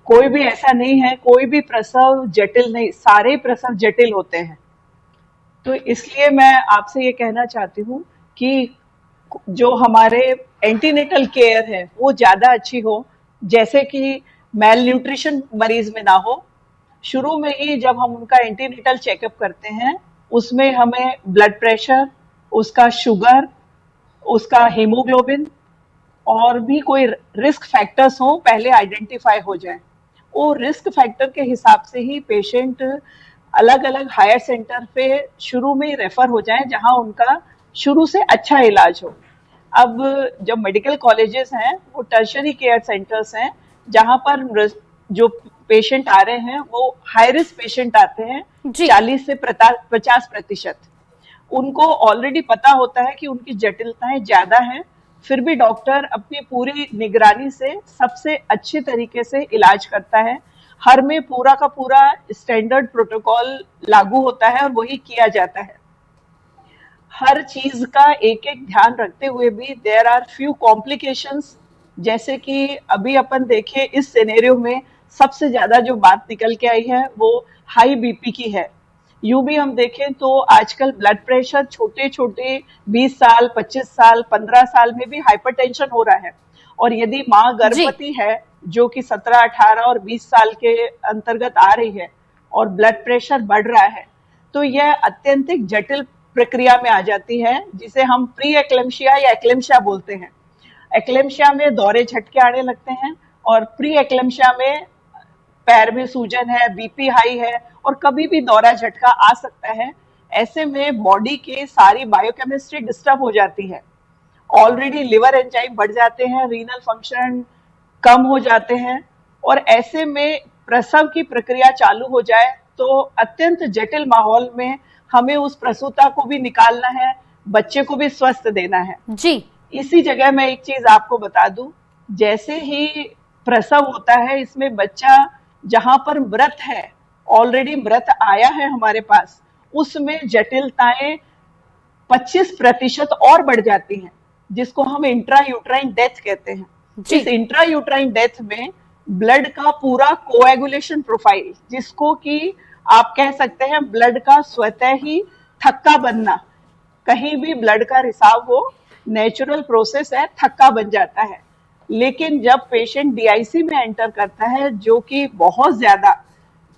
कोई भी ऐसा नहीं है, कोई भी प्रसव जटिल नहीं, सारे प्रसव जटिल होते हैं। तो इसलिए मैं आपसे ये कहना चाहती हूँ कि जो हमारे एंटीनेटल केयर है वो ज़्यादा अच्छी हो, जैसे कि मेल न्यूट्रिशन मरीज में ना हो। शुरू में ही जब हम उनका एंटीनेटल चेकअप करते हैं उसमें हमें ब्लड प्रेशर, उसका शुगर, उसका हीमोग्लोबिन और भी कोई रिस्क फैक्टर्स हो पहले आइडेंटिफाई हो जाए। वो रिस्क फैक्टर के हिसाब से ही पेशेंट अलग अलग हायर सेंटर पे शुरू में ही रेफर हो जाए जहां उनका शुरू से अच्छा इलाज हो। अब जब मेडिकल कॉलेजेस हैं वो टर्शरी केयर सेंटर्स हैं जहां पर जो पेशेंट आ रहे हैं वो हाई रिस्क पेशेंट आते हैं, जी। 40 से 50%। उनको ऑलरेडी पता होता है कि उनकी जटिलताएं ज्यादा हैं, फिर भी डॉक्टर अपनी पूरी निगरानी से सबसे अच्छे तरीके से इलाज करता है। हर में पूरा का पूरा स्टैंडर्ड प्रोटोकॉल लागू होता है और वही किया जाता है। हर चीज का एक एक ध्यान रखते हुए भी देयर आर फ्यू कॉम्प्लिकेशंस, जैसे कि अभी अपन देखें इस सिनेरियो में सबसे ज्यादा जो बात निकल के आई है वो हाई बीपी की है। यूं भी हम देखें तो आजकल ब्लड प्रेशर छोटे छोटे 20 साल, 25 साल, 15 साल में भी हाइपरटेंशन हो रहा है। और यदि माँ गर्भवती है जो कि 17, 18 और 20 साल के अंतर्गत आ रही है और ब्लड प्रेशर बढ़ रहा है, तो यह अत्यंतिक जटिल प्रक्रिया में आ जाती है, जिसे हम प्री एक्लेम्शिया या एक्लेम्शिया बोलते हैं। एक्लेम्शिया में दौरे झटके आने लगते हैं और प्री एक्लेम्शिया में पैर में सूजन है, बीपी हाई है और कभी भी दौरा झटका आ सकता है। ऐसे में बॉडी के सारी बायोकेमिस्ट्री डिस्टर्ब हो जाती है। ऑलरेडी लिवर एंजाइम बढ़ जाते हैं, रीनल फंक्शन कम हो जाते हैं और ऐसे में प्रसव की प्रक्रिया चालू हो जाए तो अत्यंत जटिल माहौल में हमें उस प्रसूता को भी निकालना है, बच्चे को भी स्वस्थ देना है। जी। इसी जगह मैं एक चीज आपको बता दूं, जैसे ही प्रसव होता है इसमें बच्चा जहां पर मृत है, ऑलरेडी मृत आया है हमारे पास, उसमें जटिलताएं 25% और बढ़ जाती हैं, जिसको हम इंट्रा यूट्राइन डेथ कहते हैं। इस इंट्रा यूट्राइन डेथ में ब्लड का पूरा कोएगुलेशन प्रोफाइल, जिसको कि आप कह सकते हैं ब्लड का स्वतः ही थक्का बनना, कहीं भी ब्लड का रिसाव हो, नेचुरल प्रोसेस है, थक्का बन जाता है। लेकिन जब पेशेंट डीआईसी में एंटर करता है, जो कि बहुत ज्यादा,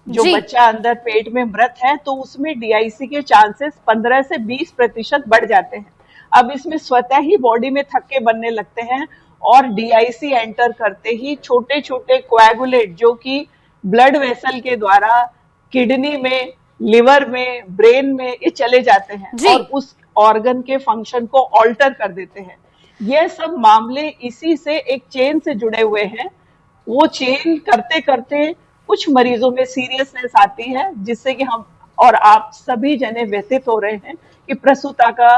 जो बच्चा अंदर पेट में मृत है, तो उसमें डीआईसी के चांसेस 15 से 20% बढ़ जाते हैं। अब इसमें स्वतः ही बॉडी में थक्के बनने लगते हैं और डीआईसी एंटर करते ही छोटे छोटे कोएगुलेट, जो कि ब्लड वेसल के द्वारा किडनी में, लिवर में, ब्रेन में ये चले जाते हैं और उस ऑर्गन के फंक्शन को ऑल्टर कर देते हैं। ये सब मामले इसी से एक चेन से जुड़े हुए हैं। वो चेन करते करते कुछ मरीजों में सीरियसनेस आती है, जिससे कि हम और आप सभी जने व्यथित हो रहे हैं कि प्रसूता का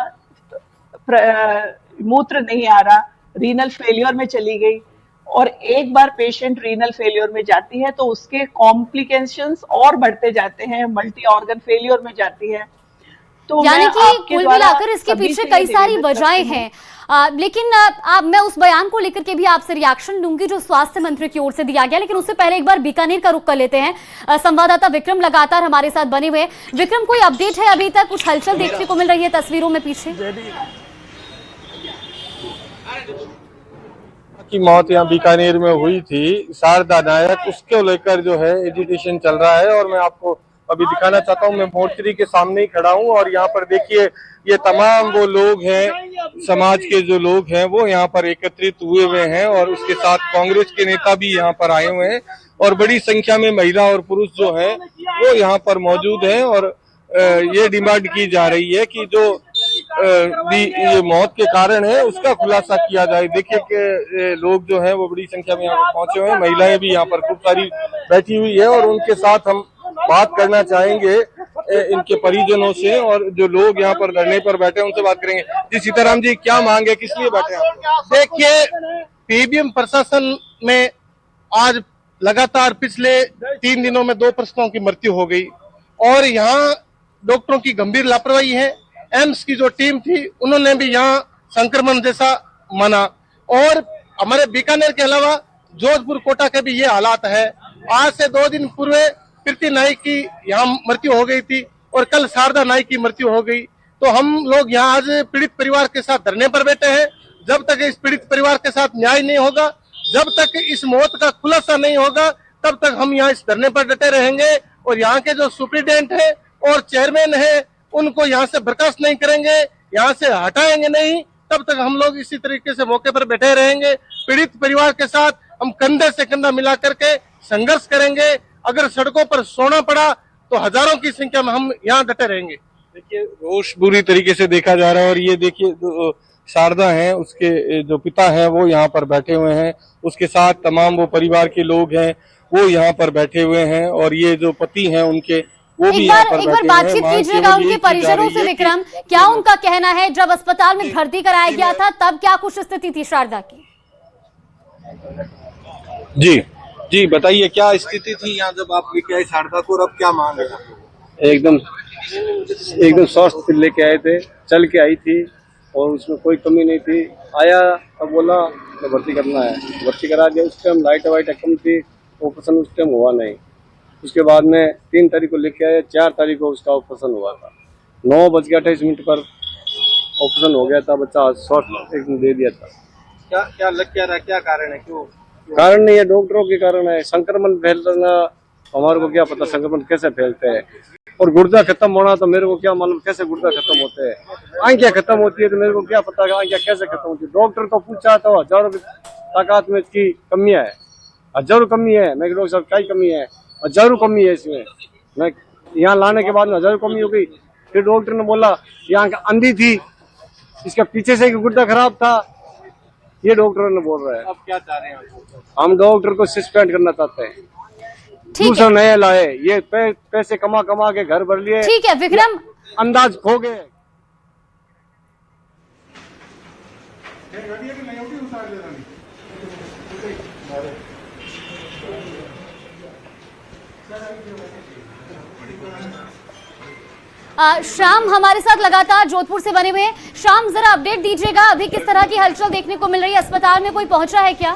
मूत्र नहीं आ रहा, रीनल फेलियर में चली गई। और एक बार पेशेंट रीनल फेलियर में जाती है तो उसके कॉम्प्लिकेशंस और बढ़ते जाते हैं, मल्टी ऑर्गन फेलियर में जाती है। तो यानी कि कुल मिलाकर इसके पीछे कई सारी वजहें हैं। लेकिन मैं उस बयान को लेकर के भी आपसे रिएक्शन लूंगी जो स्वास्थ्य मंत्री की ओर से दिया गया, लेकिन उससे पहले एक बार बीकानेर का रुख कर लेते हैं। संवाददाता विक्रम लगातार हमारे साथ बने हुए। विक्रम, कोई अपडेट है अभी तक? कुछ हलचल देखने को मिल रही है तस्वीरों में पीछे? की मौत यहाँ बीकानेर में हुई थी, शारदा नायक, उसको लेकर जो है एजिटेशन चल रहा है और मैं आपको अभी दिखाना चाहता हूँ। मैं मोर्चरी के सामने ही खड़ा हूँ और यहाँ पर देखिए ये तमाम वो लोग हैं, समाज के जो लोग हैं वो यहाँ पर एकत्रित हुए हुए हैं और उसके साथ कांग्रेस के नेता भी यहाँ पर आए हुए हैं और बड़ी संख्या में महिला और पुरुष जो हैं वो यहाँ पर मौजूद हैं और ये डिमांड की जा रही है कि जो ये मौत के कारण है उसका खुलासा किया जाए। देखिए कि लोग जो हैं वो बड़ी संख्या में यहाँ पर पहुंचे हुए हैं, महिलाएं भी यहाँ पर खूब सारी बैठी हुई है और उनके साथ हम बात करना चाहेंगे इनके परिजनों से और जो लोग यहाँ पर धरने पर बैठे हैं उनसे बात करेंगे। जी सीताराम जी, क्या मांग है, किस लिए बैठे हैं? देखिए, पीबीएम प्रशासन में आज लगातार पिछले 3 दिनों में 2 प्रसूताओं की मृत्यु हो गई और यहाँ डॉक्टरों की गंभीर लापरवाही है। एम्स की जो टीम थी उन्होंने भी यहाँ संक्रमण जैसा माना और हमारे बीकानेर के अलावा जोधपुर, कोटा के भी ये हालात है। आज से 2 दिन पूर्व प्रीति नाइक की यहाँ मृत्यु हो गई थी और कल शारदा नाइक की मृत्यु हो गई। तो हम लोग यहाँ आज पीड़ित परिवार के साथ धरने पर बैठे हैं। जब तक इस पीड़ित परिवार के साथ न्याय नहीं होगा, जब तक इस मौत का खुलासा नहीं होगा, तब तक हम यहाँ इस धरने पर डटे रहेंगे और यहाँ के जो सुप्रिटेंडेंट है और चेयरमैन है उनको यहाँ से बर्खास्त नहीं करेंगे, यहाँ से हटाएंगे नहीं, तब तक हम लोग इसी तरीके से मौके पर बैठे रहेंगे। पीड़ित परिवार के साथ हम कंधे से कंधा मिला करके संघर्ष करेंगे। अगर सड़कों पर सोना पड़ा तो हजारों की संख्या में हम यहाँ डटे रहेंगे। देखिए रोष बुरी तरीके से देखा जा रहा है और ये देखिए शारदा हैं, उसके जो पिता हैं वो यहाँ पर बैठे हुए हैं, उसके साथ तमाम वो परिवार के लोग हैं वो यहाँ पर बैठे हुए हैं और ये जो पति हैं उनके वो भी एक यहाँ बार पर एक बार बैठे बातचीत हुए हैं। कीजिएगा उनके परिजनों से। विक्रम, क्या उनका कहना है जब अस्पताल में भर्ती कराया गया था तब क्या कुछ स्थिति थी शारदा की? जी जी बताइए, क्या स्थिति थी यहाँ जब आप लेके आए शारदा को, और अब क्या मांग है? एकदम स्वस्थ लेके आए थे, चल के आई थी और उसमें कोई कमी नहीं थी। आया तब बोला तो भर्ती करना है, भर्ती करा दिया। उस टाइम लाइट वाइट कम थी, ऑपरेशन उस टाइम हुआ नहीं। उसके बाद में 3 तारीख को लेके आए, 4 तारीख को उसका ऑपरेशन हुआ था। 9:28 पर ऑपरेशन हो गया था, बच्चा स्वस्थ एकदम दे दिया था। क्या लग क्या रहा, क्या कारण है, क्यों? कारण नहीं है, डॉक्टरों के कारण है। संक्रमण फैलना हमारे को क्या पता संक्रमण कैसे फैलते हैं। और गुर्दा खत्म होना तो मेरे को क्या मालूम कैसे गुर्दा खत्म होते हैं। आंखें खत्म होती है तो मेरे को क्या पता आंखें कैसे खत्म होती है। डॉक्टर तो पूछा तो हजारों ताकत में इसकी कमियां है, हजारों कमी है। मैं डॉक्टर साहब क्या कमी है, हजारों कमी है इसमें। मैं यहाँ लाने के बाद में हजारों कमी हो गई। फिर डॉक्टर ने बोला यहाँ अंधी थी, इसका पीछे से गुर्दा खराब था, ये डॉक्टर ने बोल रहा है। अब क्या चाह रहे हैं? हम डॉक्टर को सस्पेंड करना चाहते हैं, दूसरा नया लाए। ये पैसे कमा कमा के घर भर लिए। ठीक है विक्रम, अंदाज खो गए। श्याम हमारे साथ लगातार जोधपुर से बने हुए हैं। श्याम, जरा अपडेट दीजिएगा, अभी किस तरह की हलचल देखने को मिल रही है? अस्पताल में कोई पहुंचा है क्या?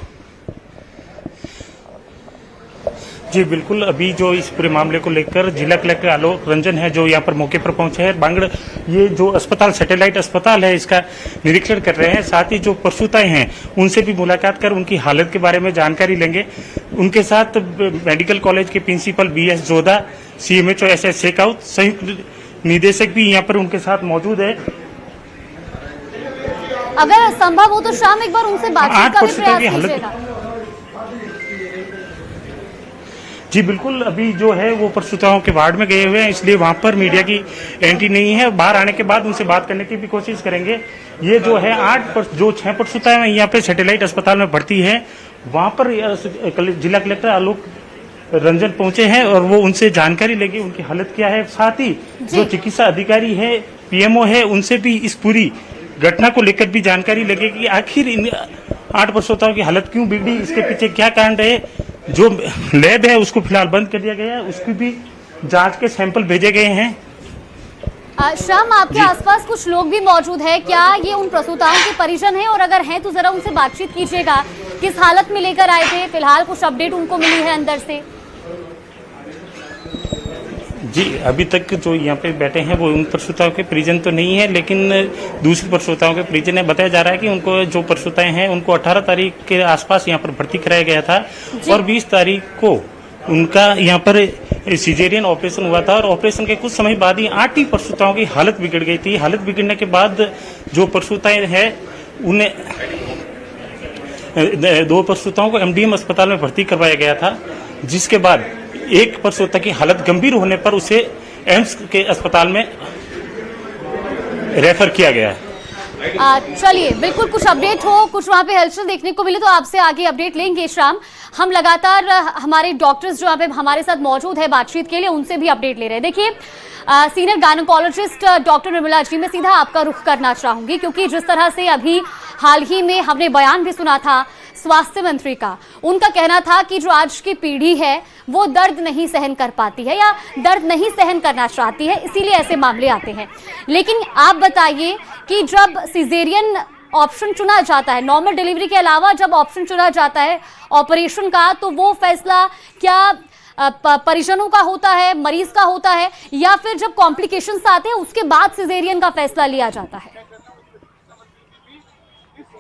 जी बिल्कुल, अभी जो इस पूरे मामले को लेकर जिला कलेक्टर आलोक रंजन है जो यहाँ पर मौके पर पहुंचे हैं। बांगड़ ये जो अस्पताल सैटेलाइट अस्पताल है इसका निरीक्षण कर रहे हैं। साथ ही जो प्रसूताएं हैं उनसे भी मुलाकात कर उनकी हालत के बारे में जानकारी लेंगे। उनके साथ मेडिकल कॉलेज के principal BS Jodha, CMHO SS Shekhawat, संयुक्त निदेशक भी यहाँ पर उनके साथ मौजूद है। अगर संभव हो तो शाम एक बार उनसे बातचीत का भी प्रयास कीजिएगा। जी बिल्कुल, अभी जो है वो प्रसूताओं के वार्ड में गए हुए हैं, इसलिए वहां पर मीडिया की एंट्री नहीं है। बाहर आने के बाद उनसे बात करने की भी कोशिश करेंगे। ये जो है 6 प्रसूताएं यहाँ पे सैटेलाइट अस्पताल में भर्ती है, वहां पर जिला कलेक्टर आलोक रंजन पहुंचे हैं और वो उनसे जानकारी लेंगे उनकी हालत क्या है। साथ ही जो चिकित्सा अधिकारी है, PMO है, उनसे भी इस पूरी घटना को लेकर भी जानकारी लगेगी कि आखिर इन 8 प्रसूताओं की हालत क्यों बिगड़ी, इसके पीछे क्या कारण रहे। जो लैब है उसको फिलहाल बंद कर दिया गया है, उसकी भी जांच के सैंपल भेजे गए हैं। श्याम, आपके आसपास कुछ लोग भी मौजूद हैं, क्या ये उन प्रसूताओं के परिजन हैं? और अगर हैं तो जरा उनसे बातचीत कीजिएगा, किस हालत में लेकर आए थे, फिलहाल कुछ अपडेट उनको मिली है अंदर से? जी अभी तक जो यहाँ पे बैठे हैं वो उन प्रसूताओं के परिजन तो नहीं है, लेकिन दूसरी प्रसूताओं के परिजन है। बताया जा रहा है कि उनको जो प्रसूताएं हैं उनको 18 तारीख के आसपास यहाँ पर भर्ती कराया गया था और 20 तारीख को उनका यहाँ पर सिजेरियन ऑपरेशन हुआ था और ऑपरेशन के कुछ समय बाद ही 8 ही प्रसूताओं की हालत बिगड़ गई थी। हालत बिगड़ने के बाद जो प्रसूताएं हैं उन्हें 2 प्रसूताओं को MDM अस्पताल में भर्ती करवाया गया था, जिसके बाद एक प्रसूता की हालत गंभीर होने पर उसे एम्स के अस्पताल में रेफर किया गया है। चलिए, बिल्कुल कुछ अपडेट हो, कुछ वहाँ पे हलचल देखने को मिले तो आपसे आगे अपडेट लेंगे। शाम, हम लगातार हमारे डॉक्टर्स जो यहाँ पे हमारे साथ मौजूद है बातचीत के लिए, उनसे भी अपडेट ले रहे हैं। देखिए, senior gynaecologist doctor Nirmala ji, मैं सीधा आपका रुख करना चाहूंगी, क्योंकि जिस तरह से अभी हाल ही में हमने बयान भी सुना था स्वास्थ्य मंत्री का, उनका कहना था कि जो आज की पीढ़ी है वो दर्द नहीं सहन कर पाती है या दर्द नहीं सहन करना चाहती है, इसीलिए ऐसे मामले आते हैं। लेकिन आप बताइए कि जब सिजेरियन ऑप्शन चुना जाता है, नॉर्मल डिलीवरी के अलावा जब ऑप्शन चुना जाता है ऑपरेशन का, तो वो फैसला क्या परिजनों का होता है, मरीज का होता है, या फिर जब कॉम्प्लिकेशंस आते हैं उसके बाद सिजेरियन का फैसला लिया जाता है?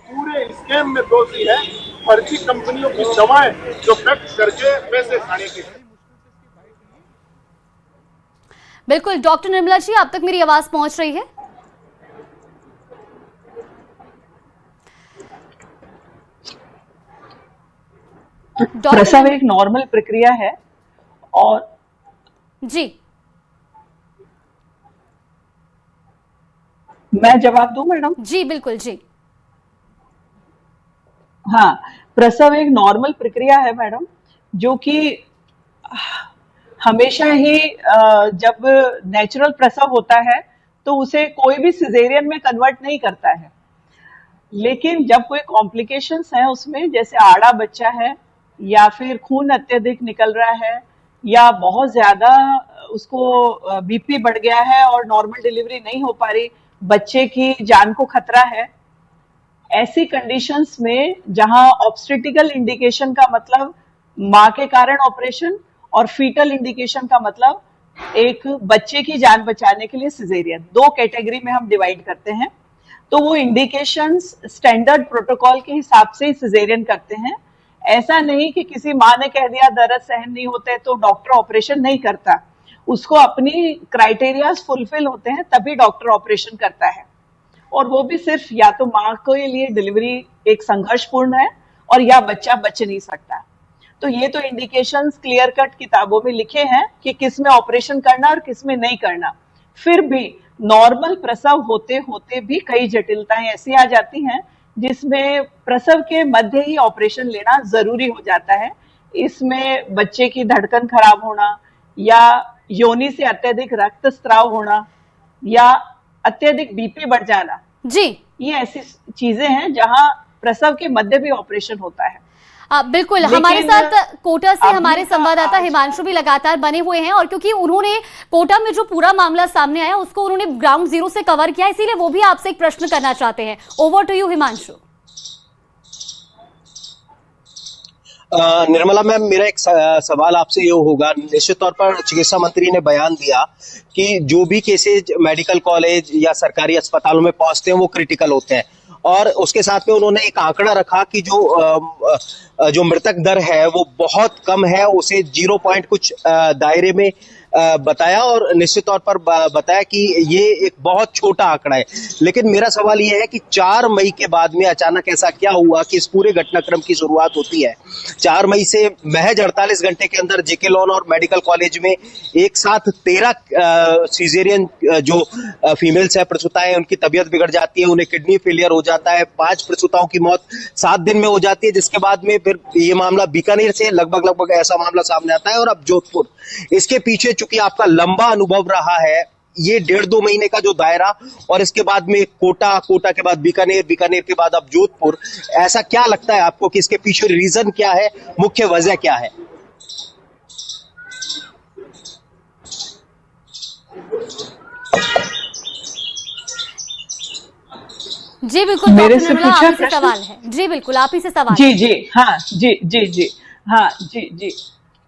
पूरे स्कैम में दोषी है फर्जी कंपनियों की दवाएं जो पैक करके पैसे खाने की। बिल्कुल डॉक्टर निर्मला जी, अब तक मेरी आवाज पहुंच रही है? प्रसव एक नॉर्मल प्रक्रिया है और जी मैं जवाब दूं मैडम? जी बिल्कुल जी। हाँ, प्रसव एक नॉर्मल प्रक्रिया है मैडम। जो कि हमेशा ही जब नेचुरल प्रसव होता है तो उसे कोई भी सिजेरियन में कन्वर्ट नहीं करता है, लेकिन जब कोई कॉम्प्लिकेशंस हैं उसमें, जैसे आड़ा बच्चा है या फिर खून अत्यधिक निकल रहा है या बहुत ज्यादा उसको बीपी बढ़ गया है और नॉर्मल डिलीवरी नहीं हो पा रही, बच्चे की जान को खतरा है, ऐसी कंडीशंस में जहां ऑब्स्टेट्रिकल इंडिकेशन का मतलब मां के कारण ऑपरेशन और फीटल इंडिकेशन का मतलब एक बच्चे की जान बचाने के लिए सिजेरियन, दो कैटेगरी में हम डिवाइड करते हैं। तो वो इंडिकेशंस स्टैंडर्ड प्रोटोकॉल के हिसाब से ही सिजेरियन करते हैं। ऐसा नहीं कि किसी माँ ने कह दिया दर्द सहन नहीं होते तो डॉक्टर ऑपरेशन नहीं करता, उसको अपनी क्राइटेरियाज फुलफिल होते हैं तभी डॉक्टर ऑपरेशन करता है, और वो भी सिर्फ या तो माँ के लिए डिलीवरी एक संघर्षपूर्ण है और या बच्चा बच नहीं सकता। तो ये तो इंडिकेशंस क्लियर कट किताबों में लिखे हैं कि किस में ऑपरेशन करना और किस में नहीं करना। फिर भी नॉर्मल प्रसव होते होते भी कई जटिलताएं ऐसी आ जाती हैं जिसमें प्रसव के मध्य ही ऑपरेशन लेना जरूरी हो जाता है। इसमें बच्चे की धड़कन खराब होना या योनि से अत्यधिक रक्तस्राव होना या अत्यधिक बीपी बढ़ जाना, जी, ये ऐसी चीजें हैं जहां प्रसव के मध्य भी ऑपरेशन होता है। बिल्कुल, हमारे साथ कोटा से हमारे संवाददाता हिमांशु भी लगातार बने हुए हैं, और क्योंकि उन्होंने कोटा में जो पूरा मामला सामने आया उसको उन्होंने ग्राउंड जीरो से कवर किया, इसीलिए वो भी आपसे एक प्रश्न करना चाहते हैं। Over to you Himanshu. Nirmala ma'am, मेरा एक सवाल आपसे ये होगा, निश्चित तौर पर चिकित्सा मंत्री ने बयान दिया कि जो भी केसेज मेडिकल कॉलेज या सरकारी अस्पतालों में पहुंचते हैं वो क्रिटिकल होते हैं, और उसके साथ में उन्होंने एक आंकड़ा रखा कि जो मृतक दर है वो बहुत कम है, उसे 0 पॉइंट कुछ दायरे में बताया, और निश्चित तौर पर बताया कि ये एक बहुत छोटा आंकड़ा है। लेकिन मेरा सवाल ये है कि 4 मई के बाद में अचानक ऐसा क्या हुआ कि इस पूरे घटनाक्रम की शुरुआत होती है। 4 मई से महज 48 घंटे के अंदर जेके लॉन और मेडिकल कॉलेज में एक साथ 13 सीजेरियन जो फीमेल्स है, प्रसूताएं, उनकी तबीयत बिगड़ जाती है, उन्हें किडनी फेलियर हो जाता है, 5 प्रसूताओं की मौत 7 दिन में हो जाती है, जिसके बाद में फिर ये मामला बीकानेर से लगभग ऐसा मामला सामने आता है, और अब जोधपुर। इसके पीछे चूंकि आपका लंबा अनुभव रहा है, ये 1.5-2 महीने का जो दायरा, और इसके बाद में कोटा के बाद बीकानेर के बाद अब जोधपुर, ऐसा क्या लगता है आपको कि इसके पीछे रीजन क्या है, मुख्य वजह क्या है? जी बिल्कुल, मेरे से निर्मला, पूछा आप ही से सवाल है। जी बिल्कुल, आप ही से सवाल। जी हाँ, जी।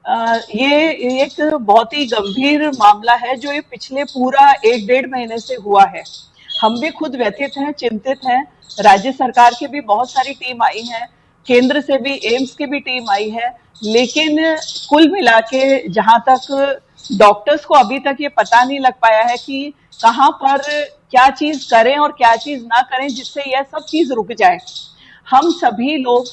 ये एक बहुत ही गंभीर मामला है जो ये पिछले पूरा 1-1.5 महीने से हुआ है। हम भी खुद व्यथित हैं, चिंतित हैं। राज्य सरकार की भी बहुत सारी टीम आई है, केंद्र से भी, एम्स की भी टीम आई है, लेकिन कुल मिला के जहां तक डॉक्टर्स को अभी तक ये पता नहीं लग पाया है कि कहाँ पर क्या चीज करें और क्या चीज ना करें जिससे यह सब चीज रुक जाए। हम सभी लोग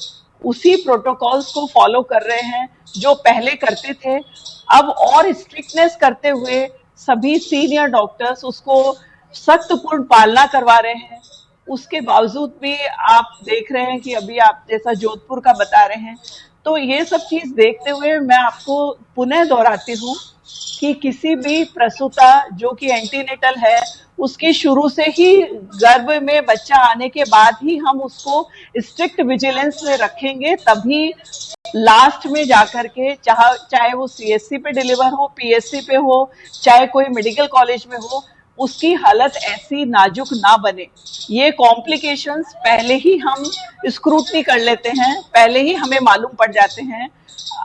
उसी प्रोटोकॉल्स को फॉलो कर रहे हैं जो पहले करते थे, अब और स्ट्रिक्टनेस करते हुए सभी सीनियर डॉक्टर्स उसको सख्त पूर्ण पालना करवा रहे हैं। उसके बावजूद भी आप देख रहे हैं कि अभी आप जैसा जोधपुर का बता रहे हैं, तो ये सब चीज देखते हुए मैं आपको पुनः दोहराती हूँ कि किसी भी प्रसूता जो कि एंटीनेटल है, उसकी शुरू से ही गर्भ में बच्चा आने के बाद ही हम उसको स्ट्रिक्ट विजिलेंस में रखेंगे, तभी लास्ट में जाकर के चाहे वो सीएससी पे डिलीवर हो, पीएससी पे हो, चाहे कोई मेडिकल कॉलेज में हो, उसकी हालत ऐसी नाजुक ना बने। ये कॉम्प्लिकेशंस पहले ही हम स्क्रूटनी कर लेते हैं, पहले ही हमें मालूम पड़ जाते हैं।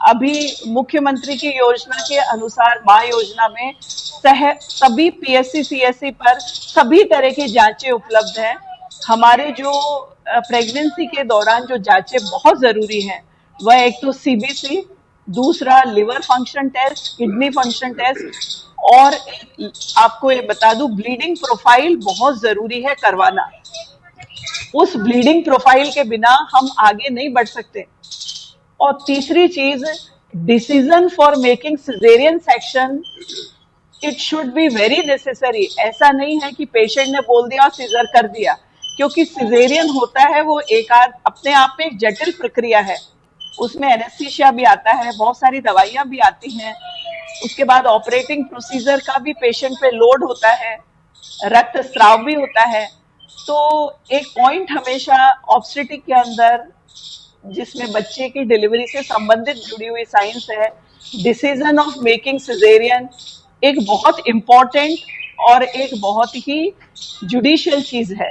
अभी मुख्यमंत्री की योजना के अनुसार माँ योजना में सभी पीएससी सीएससी पर सभी तरह की जांचें उपलब्ध हैं। हमारे जो प्रेगनेंसी के दौरान जो जांचें बहुत जरूरी हैं, वह एक तो सीबीसी, दूसरा liver function test, kidney function test, और आपको ये बता दूं ब्लीडिंग प्रोफाइल बहुत जरूरी है करवाना। उस ब्लीडिंग प्रोफाइल के बिना हम आगे नहीं बढ़ सकते। और तीसरी चीज, decision for making caesarean section, it should be very necessary. ऐसा नहीं है कि पेशेंट ने बोल दिया सीजर कर दिया, क्योंकि सिजेरियन होता है वो अपने आप में एक जटिल प्रक्रिया है। उसमें एनेस्थीसिया भी आता है, बहुत सारी दवाइयां भी आती हैं, उसके बाद ऑपरेटिंग प्रोसीजर का भी पेशेंट पे लोड होता है, रक्तस्राव भी होता है। तो एक पॉइंट हमेशा ऑब्स्टेटिक के अंदर, जिसमें बच्चे की डिलीवरी से संबंधित जुड़ी हुई साइंस है, डिसीजन ऑफ मेकिंग सिजेरियन एक बहुत इंपॉर्टेंट और एक बहुत ही जुडिशियल चीज है।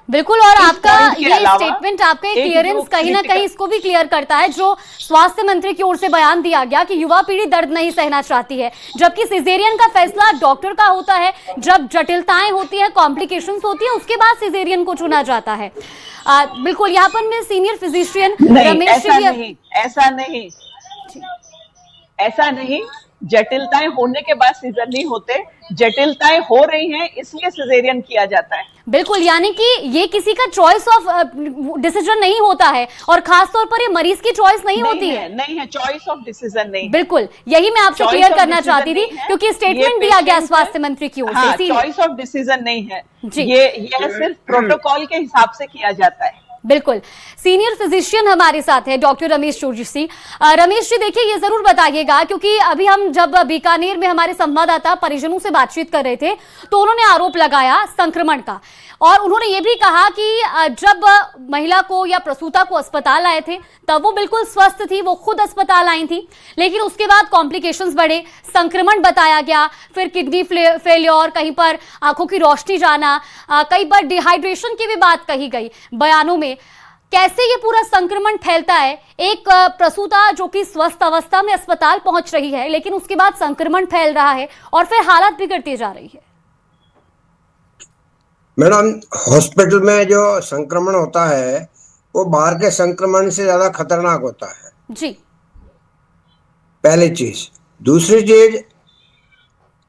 बिल्कुल, और इस आपका point के ये अलावा स्टेटमेंट, आपका एक क्लियरेंस जो कहीं ना critical- कहीं इसको भी क्लियर करता है, जो स्वास्थ्य मंत्री की ओर से बयान दिया गया कि युवा पीढ़ी दर्द नहीं सहना चाहती है, जबकि सिजेरियन का फैसला डॉक्टर का होता है। जब जटिलताएं होती है, कॉम्प्लिकेशंस होती है, उसके बाद सिजेरियन को चुना जाता है। बिल्कुल, यहाँ पर मैं सीनियर फिजिशियन रमेश ऐसा नहीं, जटिलताएं होने के बाद सीजर नहीं होते, जटिलताएं हो रही हैं इसलिए सिजेरियन किया जाता है। बिल्कुल, यानी कि ये किसी का चॉइस ऑफ डिसीजन नहीं होता है, और खास तौर पर ये मरीज की चॉइस नहीं होती है। नहीं है, चॉइस ऑफ डिसीजन नहीं। बिल्कुल, यही मैं आपसे क्लियर करना चाहती थी, क्योंकि स्टेटमेंट दिया गया स्वास्थ्य मंत्री की ओर से। चॉइस ऑफ डिसीजन नहीं है जी। ये सिर्फ प्रोटोकॉल के हिसाब से किया जाता है। बिल्कुल, सीनियर फिजिशियन हमारे साथ है डॉक्टर रमेश चौरसी। रमेश जी, देखिए, ये जरूर बताइएगा, क्योंकि अभी हम जब बीकानेर में हमारे संवाददाता परिजनों से बातचीत कर रहे थे तो उन्होंने आरोप लगाया संक्रमण का, और उन्होंने ये भी कहा कि जब महिला को या प्रसूता को अस्पताल आए थे तब वो बिल्कुल स्वस्थ थी, वो खुद अस्पताल आई थी, लेकिन उसके बाद कॉम्प्लिकेशंस बढ़े, संक्रमण बताया गया, फिर किडनी फेलियर, कहीं पर आंखों की रोशनी जाना, कई बार डिहाइड्रेशन की भी बात कही गई बयानों में। कैसे ये पूरा संक्रमण फैलता है? एक प्रसूता जो कि स्वस्थ अवस्था में अस्पताल पहुंच रही है, लेकिन उसके बाद संक्रमण फैल रहा है और फिर हालत बिगड़ती जा रही है। मैडम, हॉस्पिटल में जो संक्रमण होता है वो बाहर के संक्रमण से ज्यादा खतरनाक होता है जी। पहली चीज। दूसरी चीज,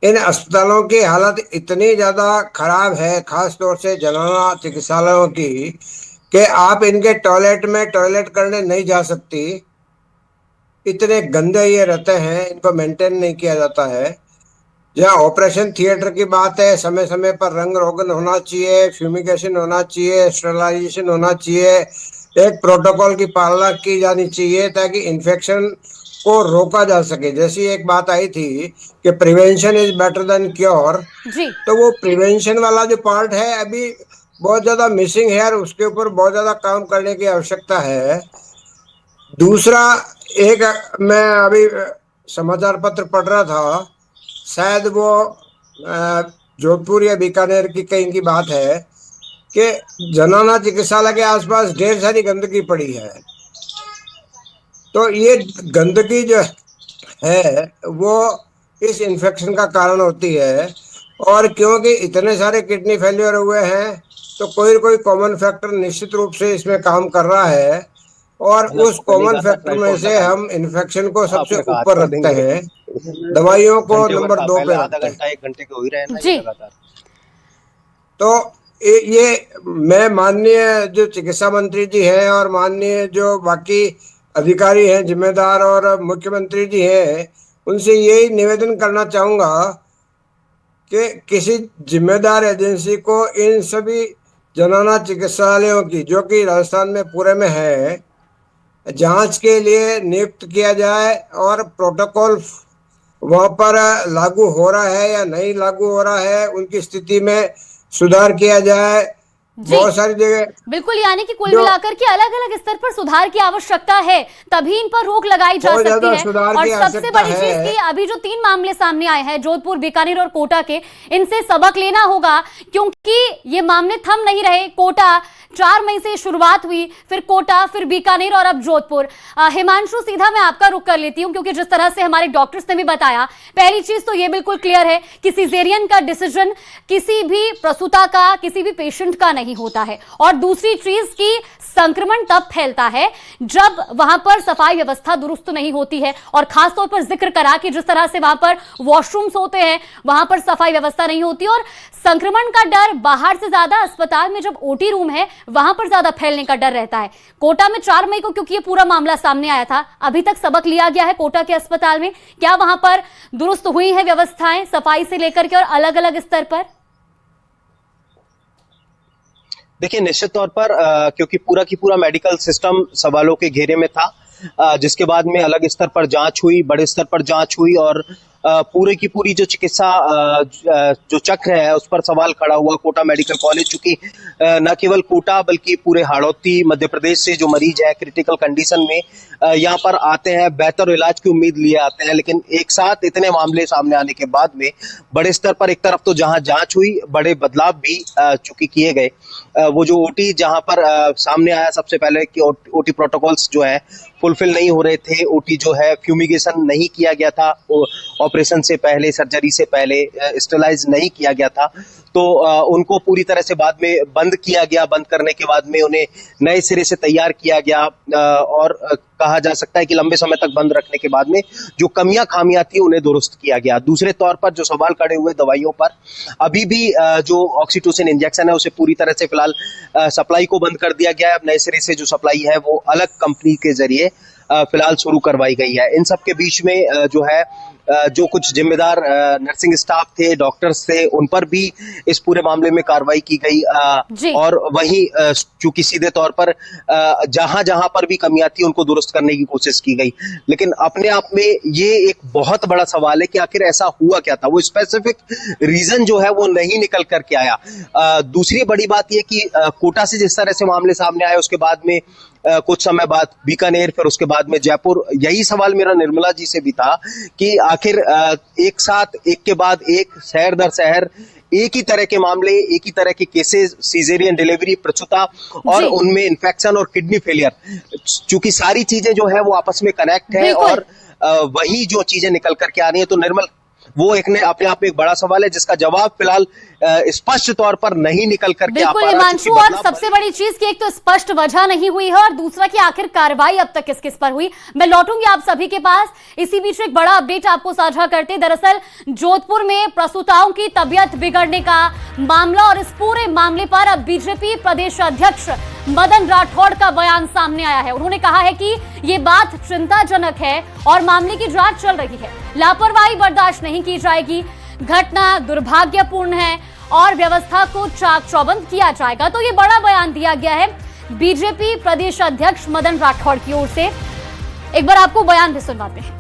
इन अस्पतालों की हालत इतनी ज्यादा खराब है, खास तौर से जनाना चिकित्सालयों की, कि आप इनके टॉयलेट में टॉयलेट करने नहीं जा सकती। इतने गंदे ये रहते हैं, इनको मेंटेन नहीं किया जाता है। जहाँ ऑपरेशन थिएटर की बात है, समय समय पर रंग रोगन होना चाहिए, फ्यूमिगेशन होना चाहिए, स्टेरिलाइजेशन होना चाहिए, एक प्रोटोकॉल की पालना की जानी चाहिए ताकि इन्फेक्शन को रोका जा सके। जैसी एक बात आई थी कि prevention is better than cure, तो वो प्रिवेंशन वाला जो पार्ट है अभी बहुत ज्यादा मिसिंग है और उसके ऊपर बहुत ज्यादा काम करने की आवश्यकता है। दूसरा, एक मैं अभी समाचार पत्र पढ़ रहा था, शायद वो जोधपुर या बीकानेर की कहीं की बात है कि जनाना चिकित्सालय के आसपास ढेर सारी गंदगी पड़ी है। तो ये गंदगी जो है वो इस इन्फेक्शन का कारण होती है, और क्योंकि इतने सारे किडनी फेलियर हुए हैं तो कोई कोई कॉमन फैक्टर निश्चित रूप से इसमें काम कर रहा है, और उस कॉमन फैक्टर में से हम इन्फेक्शन को सबसे ऊपर रखते हैं, दवाइयों को नंबर 2 पे रखते हैं। 1 घंटे के हो ही रहे हैं ना जी। लगातार। तो ये मैं माननीय जो चिकित्सा मंत्री जी हैं और माननीय जो बाकी अधिकारी हैं जिम्मेदार और मुख्यमंत्री जी हैं, उनसे यही निवेदन करना चाहूंगा कि किसी जिम्मेदार एजेंसी को इन सभी जनाना चिकित्सालयों की, जो कि राजस्थान में पूरे में है, जांच के लिए नियुक्त किया जाए, और प्रोटोकॉल वहां पर लागू हो रहा है या नहीं लागू हो रहा है उनकी स्थिति में सुधार किया जाए। बहुत सारी जगह बिल्कुल, यानी कि कुल मिलाकर के अलग अलग स्तर पर सुधार की आवश्यकता है, तभी इन पर रोक लगाई जा सकती है। और सबसे बड़ी चीज कि अभी जो 3 मामले सामने आए हैं, जोधपुर, बीकानेर और कोटा के, इनसे सबक लेना होगा, क्योंकि ये मामले थम नहीं रहे। कोटा 4 मई से शुरुआत हुई, फिर कोटा, फिर बीकानेर और अब जोधपुर। हिमांशु, सीधा मैं आपका रुख कर लेती हूं, क्योंकि जिस तरह से हमारे डॉक्टर्स ने भी बताया, पहली चीज तो ये बिल्कुल क्लियर है कि सिजेरियन का डिसीजन किसी भी प्रसूता का, किसी भी पेशेंट का नहीं होता है। और दूसरी चीज की संक्रमण तब फैलता है जब वहां पर सफाई व्यवस्था दुरुस्त नहीं होती है, और खासतौर पर जिक्र करा कि जिस तरह से वहां पर वॉशरूम्स होते हैं, वहां पर सफाई व्यवस्था नहीं होती, और संक्रमण का डर बाहर से ज्यादा अस्पताल में जब ओटी रूम है वहां पर ज्यादा फैलने का डर रहता है। कोटा में 4 मई को क्योंकि ये पूरा मामला सामने आया था, अभी तक सबक लिया गया है कोटा के अस्पताल में? क्या वहां पर दुरुस्त हुई है व्यवस्थाएं सफाई से लेकर के और अलग अलग स्तर पर? देखिए, निश्चित तौर पर क्योंकि पूरा की पूरा मेडिकल सिस्टम सवालों के घेरे में था, जिसके बाद में अलग स्तर पर जांच हुई, बड़े स्तर पर जांच हुई और पूरे की पूरी जो चिकित्सा जो चक्र है उस पर सवाल खड़ा हुआ। कोटा मेडिकल कॉलेज, चूंकि न केवल कोटा बल्कि पूरे हाड़ौती मध्य प्रदेश से जो मरीज है क्रिटिकल कंडीशन में यहाँ पर आते हैं, बेहतर इलाज की उम्मीद लिए आते हैं, लेकिन एक साथ इतने मामले सामने आने के बाद में बड़े स्तर पर एक तरफ तो जहां जांच हुई, बड़े बदलाव भी चूंकि किए गए। वो जो ओटी जहां पर सामने आया सबसे पहले कि ओटी प्रोटोकॉल्स जो है फुलफिल नहीं हो रहे थे, ओटी जो है फ्यूमिगेशन नहीं किया गया था, ऑपरेशन से पहले, सर्जरी से पहले स्टेलाइज नहीं किया गया था, तो उनको पूरी तरह से बाद में बंद किया गया। बंद करने के बाद में उन्हें नए सिरे से तैयार किया गया और कहा जा सकता है कि लंबे समय तक बंद रखने के बाद में जो कमियां खामियां थी उन्हें दुरुस्त किया गया। दूसरे तौर पर जो सवाल खड़े हुए दवाइयों पर, अभी भी जो ऑक्सीटोसिन इंजेक्शन है उसे पूरी तरह से फिलहाल सप्लाई को बंद कर दिया गया है। अब नए सिरे से जो सप्लाई है वो अलग कंपनी के जरिए फिलहाल शुरू करवाई गई है। इन सब के बीच में जो है जो कुछ जिम्मेदार नर्सिंग स्टाफ थे, डॉक्टर्स थे, उन पर भी इस पूरे मामले में कार्रवाई की गई और वहीं चूंकि सीधे तौर पर जहां जहां पर भी कमियां थी उनको दुरुस्त करने की कोशिश की गई। लेकिन अपने आप में ये एक बहुत बड़ा सवाल है कि आखिर ऐसा हुआ क्या था, वो स्पेसिफिक रीजन जो है वो नहीं निकल करके आया। दूसरी बड़ी बात यह कि कोटा से जिस तरह से मामले सामने आए उसके बाद में कुछ समय बाद बीकानेर, फिर उसके बाद में जयपुर, यही सवाल मेरा निर्मला जी से भी था कि आखिर एक साथ एक के बाद एक शहर दर शहर एक ही तरह के मामले, एक ही तरह के केसेस, सीजेरियन डिलीवरी, प्रसूता और उनमें इन्फेक्शन और किडनी फेलियर, चूंकि सारी चीजें जो है वो आपस में कनेक्ट है और वही जो चीजें निकल करके आ रही है, तो निर्मल वो एक ने अपने आप में एक बड़ा सवाल है जिसका जवाब फिलहाल स्पष्ट तौर पर नहीं निकल करके आ पा रहा। हिमांशु, और सबसे बड़ी चीज की एक तो स्पष्ट वजह नहीं हुई है और दूसरा कि आखिर कार्रवाई अब तक किस किस पर हुई। मैं लौटूंगी आप सभी के पास, इसी बीच एक बड़ा अपडेट आपको साझा करते। दरअसल जोधपुर में प्रसूताओं की तबीयत बिगड़ने का मामला और इस पूरे मामले पर अब बीजेपी प्रदेश अध्यक्ष मदन राठौड़ का बयान सामने आया है। उन्होंने कहा है कि ये बात चिंताजनक है और मामले की जांच चल रही है, लापरवाही बर्दाश्त नहीं की जाएगी, घटना दुर्भाग्यपूर्ण है और व्यवस्था को चाक चौबंद किया जाएगा। तो ये बड़ा बयान दिया गया है बीजेपी प्रदेश अध्यक्ष मदन राठौड़ की ओर से। एक बार आपको बयान भी सुनवाते हैं।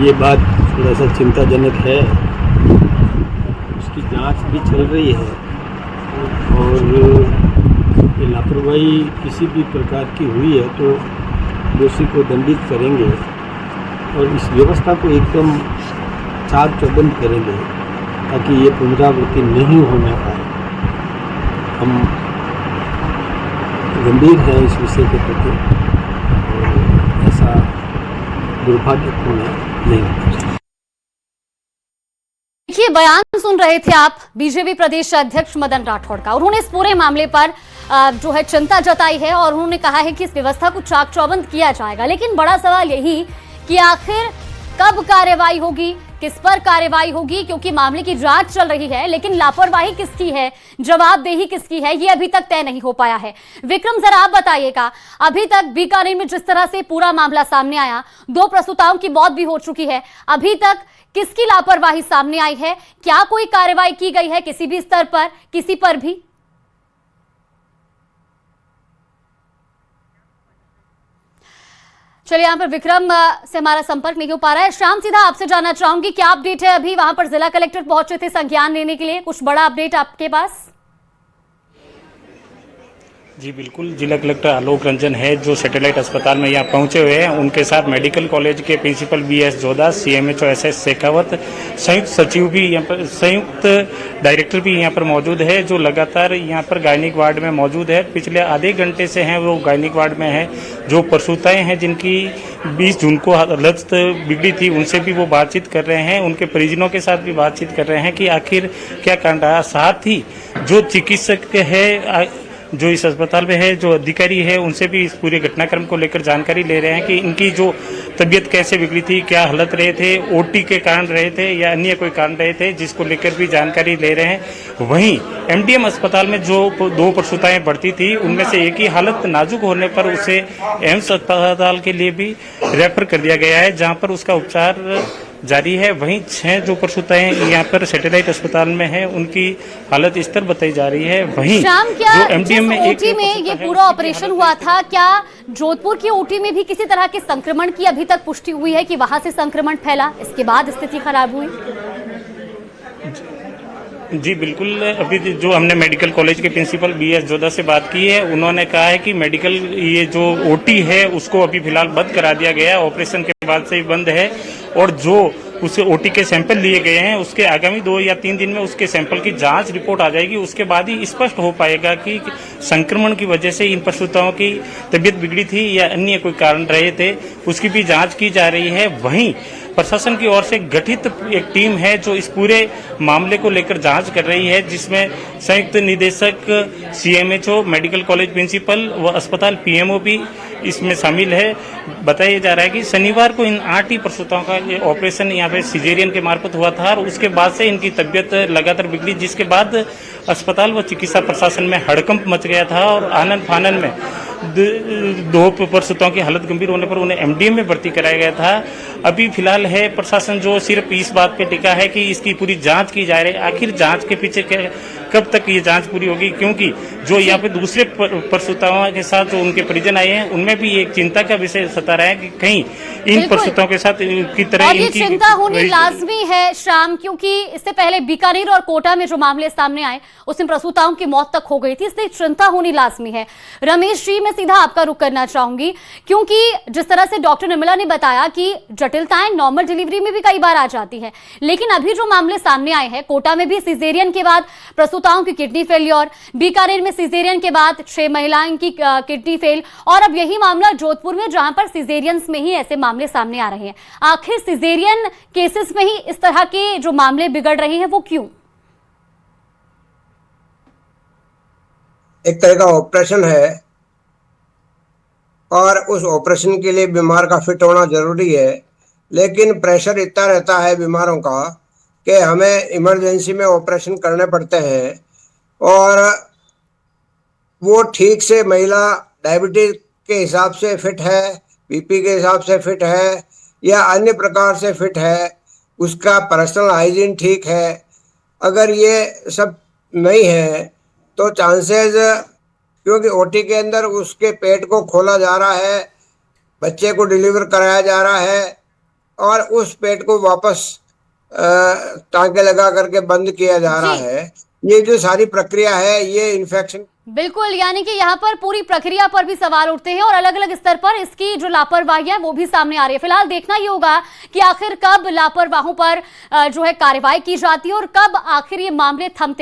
ये बात थोड़ा सा चिंताजनक है, उसकी जांच भी चल रही है और ये लापरवाही किसी भी प्रकार की हुई है तो दोषी को दंडित करेंगे और इस व्यवस्था को एकदम चाक चौबंद करेंगे ताकि ये पुनरावृत्ति नहीं होने पाए। हम गंभीर हैं इस विषय के प्रति और ऐसा दुर्भाग्यपूर्ण नहीं होना चाहिए। देखिए, बयान सुन रहे थे आप बीजेपी प्रदेश अध्यक्ष मदन राठौड़ का। उन्होंने इस पूरे मामले पर जो है चिंता जताई है और उन्होंने कहा है कि इस व्यवस्था को चाक चौबंद किया जाएगा। लेकिन बड़ा सवाल यही कि आखिर कब कार्रवाई होगी, किस पर कार्रवाई होगी, क्योंकि मामले की जांच चल रही है, लेकिन लापरवाही किसकी है, जवाबदेही किसकी है, ये अभी तक तय नहीं हो पाया है। विक्रम, जरा आप बताइएगा, अभी तक बीकानेर में जिस तरह से पूरा मामला सामने आया, 2 प्रसूताओं की मौत भी हो चुकी है, अभी तक किसकी लापरवाही सामने आई है? क्या कोई कार्रवाई की गई है किसी भी स्तर पर, किसी पर भी? चलिए, यहाँ पर विक्रम से हमारा संपर्क नहीं हो पा रहा है। श्याम, सीधा आपसे जानना चाहूंगी, क्या अपडेट है? अभी वहां पर जिला कलेक्टर पहुंचे थे संज्ञान लेने के लिए, कुछ बड़ा अपडेट आपके पास? जी बिल्कुल, जिला कलेक्टर आलोक रंजन है जो सैटेलाइट अस्पताल में यहाँ पहुंचे हुए हैं। उनके साथ मेडिकल कॉलेज के principal BS Jodha, CMHO SS Shekhawat, संयुक्त सचिव भी यहाँ पर, संयुक्त डायरेक्टर भी यहाँ पर मौजूद है जो लगातार यहाँ पर गायनिक वार्ड में मौजूद है। पिछले आधे घंटे से हैं वो गायनिक वार्ड में है। जो प्रसूताएं हैं जिनकी 20 जून को हालत बिगड़ी थी उनसे भी वो बातचीत कर रहे हैं, उनके परिजनों के साथ भी बातचीत कर रहे हैं कि आखिर क्या कारण रहा। साथ ही जो चिकित्सक है जो इस अस्पताल में है, जो अधिकारी है, उनसे भी इस पूरे घटनाक्रम को लेकर जानकारी ले रहे हैं कि इनकी जो तबीयत कैसे बिगड़ी थी, क्या हालत रहे थे, OT के कारण रहे थे या अन्य कोई कारण रहे थे, जिसको लेकर भी जानकारी ले रहे हैं। वहीं MDM अस्पताल में जो 2 प्रसूताएं भर्ती थी उनमें से एक ही हालत नाजुक होने पर उसे एम्स अस्पताल के लिए भी रेफर कर दिया गया है, जहां पर उसका उपचार जारी है। वहीं 6 जो प्रसूताएं यहाँ पर सैटेलाइट अस्पताल में हैं, उनकी हालत स्थिर बताई जा रही है। वहीं शाम क्या जो एमडीएम में ओटी में ये पूरा ऑपरेशन हुआ था, क्या जोधपुर की ओटी में भी किसी तरह के संक्रमण की अभी तक पुष्टि हुई है कि वहां से संक्रमण फैला, इसके बाद स्थिति खराब हुई? जी बिल्कुल, अभी जो हमने मेडिकल कॉलेज के प्रिंसिपल बीएस जोधा से बात की है, उन्होंने कहा है कि मेडिकल ये जो ओटी है उसको अभी फिलहाल बंद करा दिया गया है, ऑपरेशन के बाद से ही बंद है। और जो उस ओटी के सैंपल लिए गए हैं उसके आगामी 2 या 3 दिन में उसके सैंपल की जांच रिपोर्ट आ जाएगी। उसके बाद ही स्पष्ट हो पाएगा कि संक्रमण की वजह से इन प्रसूताओं की तबीयत बिगड़ी थी या अन्य कोई कारण रहे थे, उसकी भी जांच की जा रही है। वहीं प्रशासन की ओर से गठित एक टीम है जो इस पूरे मामले को लेकर जांच कर रही है, जिसमें संयुक्त निदेशक सीएमएचओ, मेडिकल कॉलेज प्रिंसिपल व अस्पताल पीएमओ भी इसमें शामिल है। बताया जा रहा है कि शनिवार को इन 8 ही प्रसूताओं का ये ऑपरेशन यहाँ पे सिजेरियन के मार्फत हुआ था और उसके बाद से इनकी तबीयत लगातार बिगड़ी, जिसके बाद अस्पताल व चिकित्सा प्रशासन में हड़कंप मच गया था और आनन फानन में 2 प्रसूताओं की हालत गंभीर होने पर उन्हें एमडीएम में भर्ती कराया गया था। अभी फिलहाल है प्रशासन जो सिर्फ इस बात पे टिका है कि इसकी पूरी जांच की जा रही है। आखिर जांच के पीछे कब तक ये जांच पूरी होगी, क्योंकि जो यहाँ पे दूसरे प्रसूताओं के साथ जो उनके परिजन आए हैं उनमें भी एक चिंता का विषय सता रहा है कि कहीं इन प्रसूताओं के साथ की तरह और ये चिंता होनी लाजमी है शाम, क्योंकि इससे पहले बीकानेर और कोटा में जो मामले सामने आए उसमें प्रसूताओं की मौत तक हो गई थी, इसलिए चिंता होनी लाजमी है। रमेश जी, मैं सीधा आपका रुख करना चाहूंगी, क्योंकि जिस तरह से डॉक्टर निर्मला ने बताया कि जटिलताएं नॉर्मल डिलीवरी में भी कई बार आ जाती है, लेकिन अभी जो मामले सामने आए हैं, कोटा में भी सिजेरियन के बाद प्रसूताओं की किडनी फेलियर, बीकानेर में सिजेरियन के बाद 6 महिलाओं की किडनी फेल, और अब यही मामला जोधपुर में जहां पर सिजेरियंस में ही ऐसे मामले सामने आ रहे हैं। आखिर सिजेरियन केसेस में ही इस तरह के जो मामले बिगड़ रहे हैं वो क्यों? एक तरह का ऑपरेशन है और उस ऑपरेशन के लिए बीमार का फिट होना जरूरी है, लेकिन प्रेशर इतना रहता है बीमारों का कि हमें इमरजेंसी में ऑपरेशन करने पड़ते हैं और वो ठीक से महिला डायबिटीज के हिसाब से फिट है, बीपी के हिसाब से फिट है या अन्य प्रकार से फिट है, उसका पर्सनल हाइजीन ठीक है। अगर ये सब नहीं है तो चांसेस, क्योंकि ओटी के अंदर उसके पेट को खोला जा रहा है, बच्चे को डिलीवर कराया जा रहा है और उस पेट को वापस टांके लगा करके बंद किया जा रहा है। ये जो सारी प्रक्रिया है ये इन्फेक्शन, बिल्कुल, यानी कि यहाँ पर पूरी प्रक्रिया पर भी सवाल उठते हैं और अलग अलग स्तर पर इसकी जो लापरवाही है वो भी सामने आ रही है। फिलहाल देखना ही होगा कि आखिर कब लापरवाहों पर जो है कार्रवाई की जाती है और कब आखिर ये मामले थमते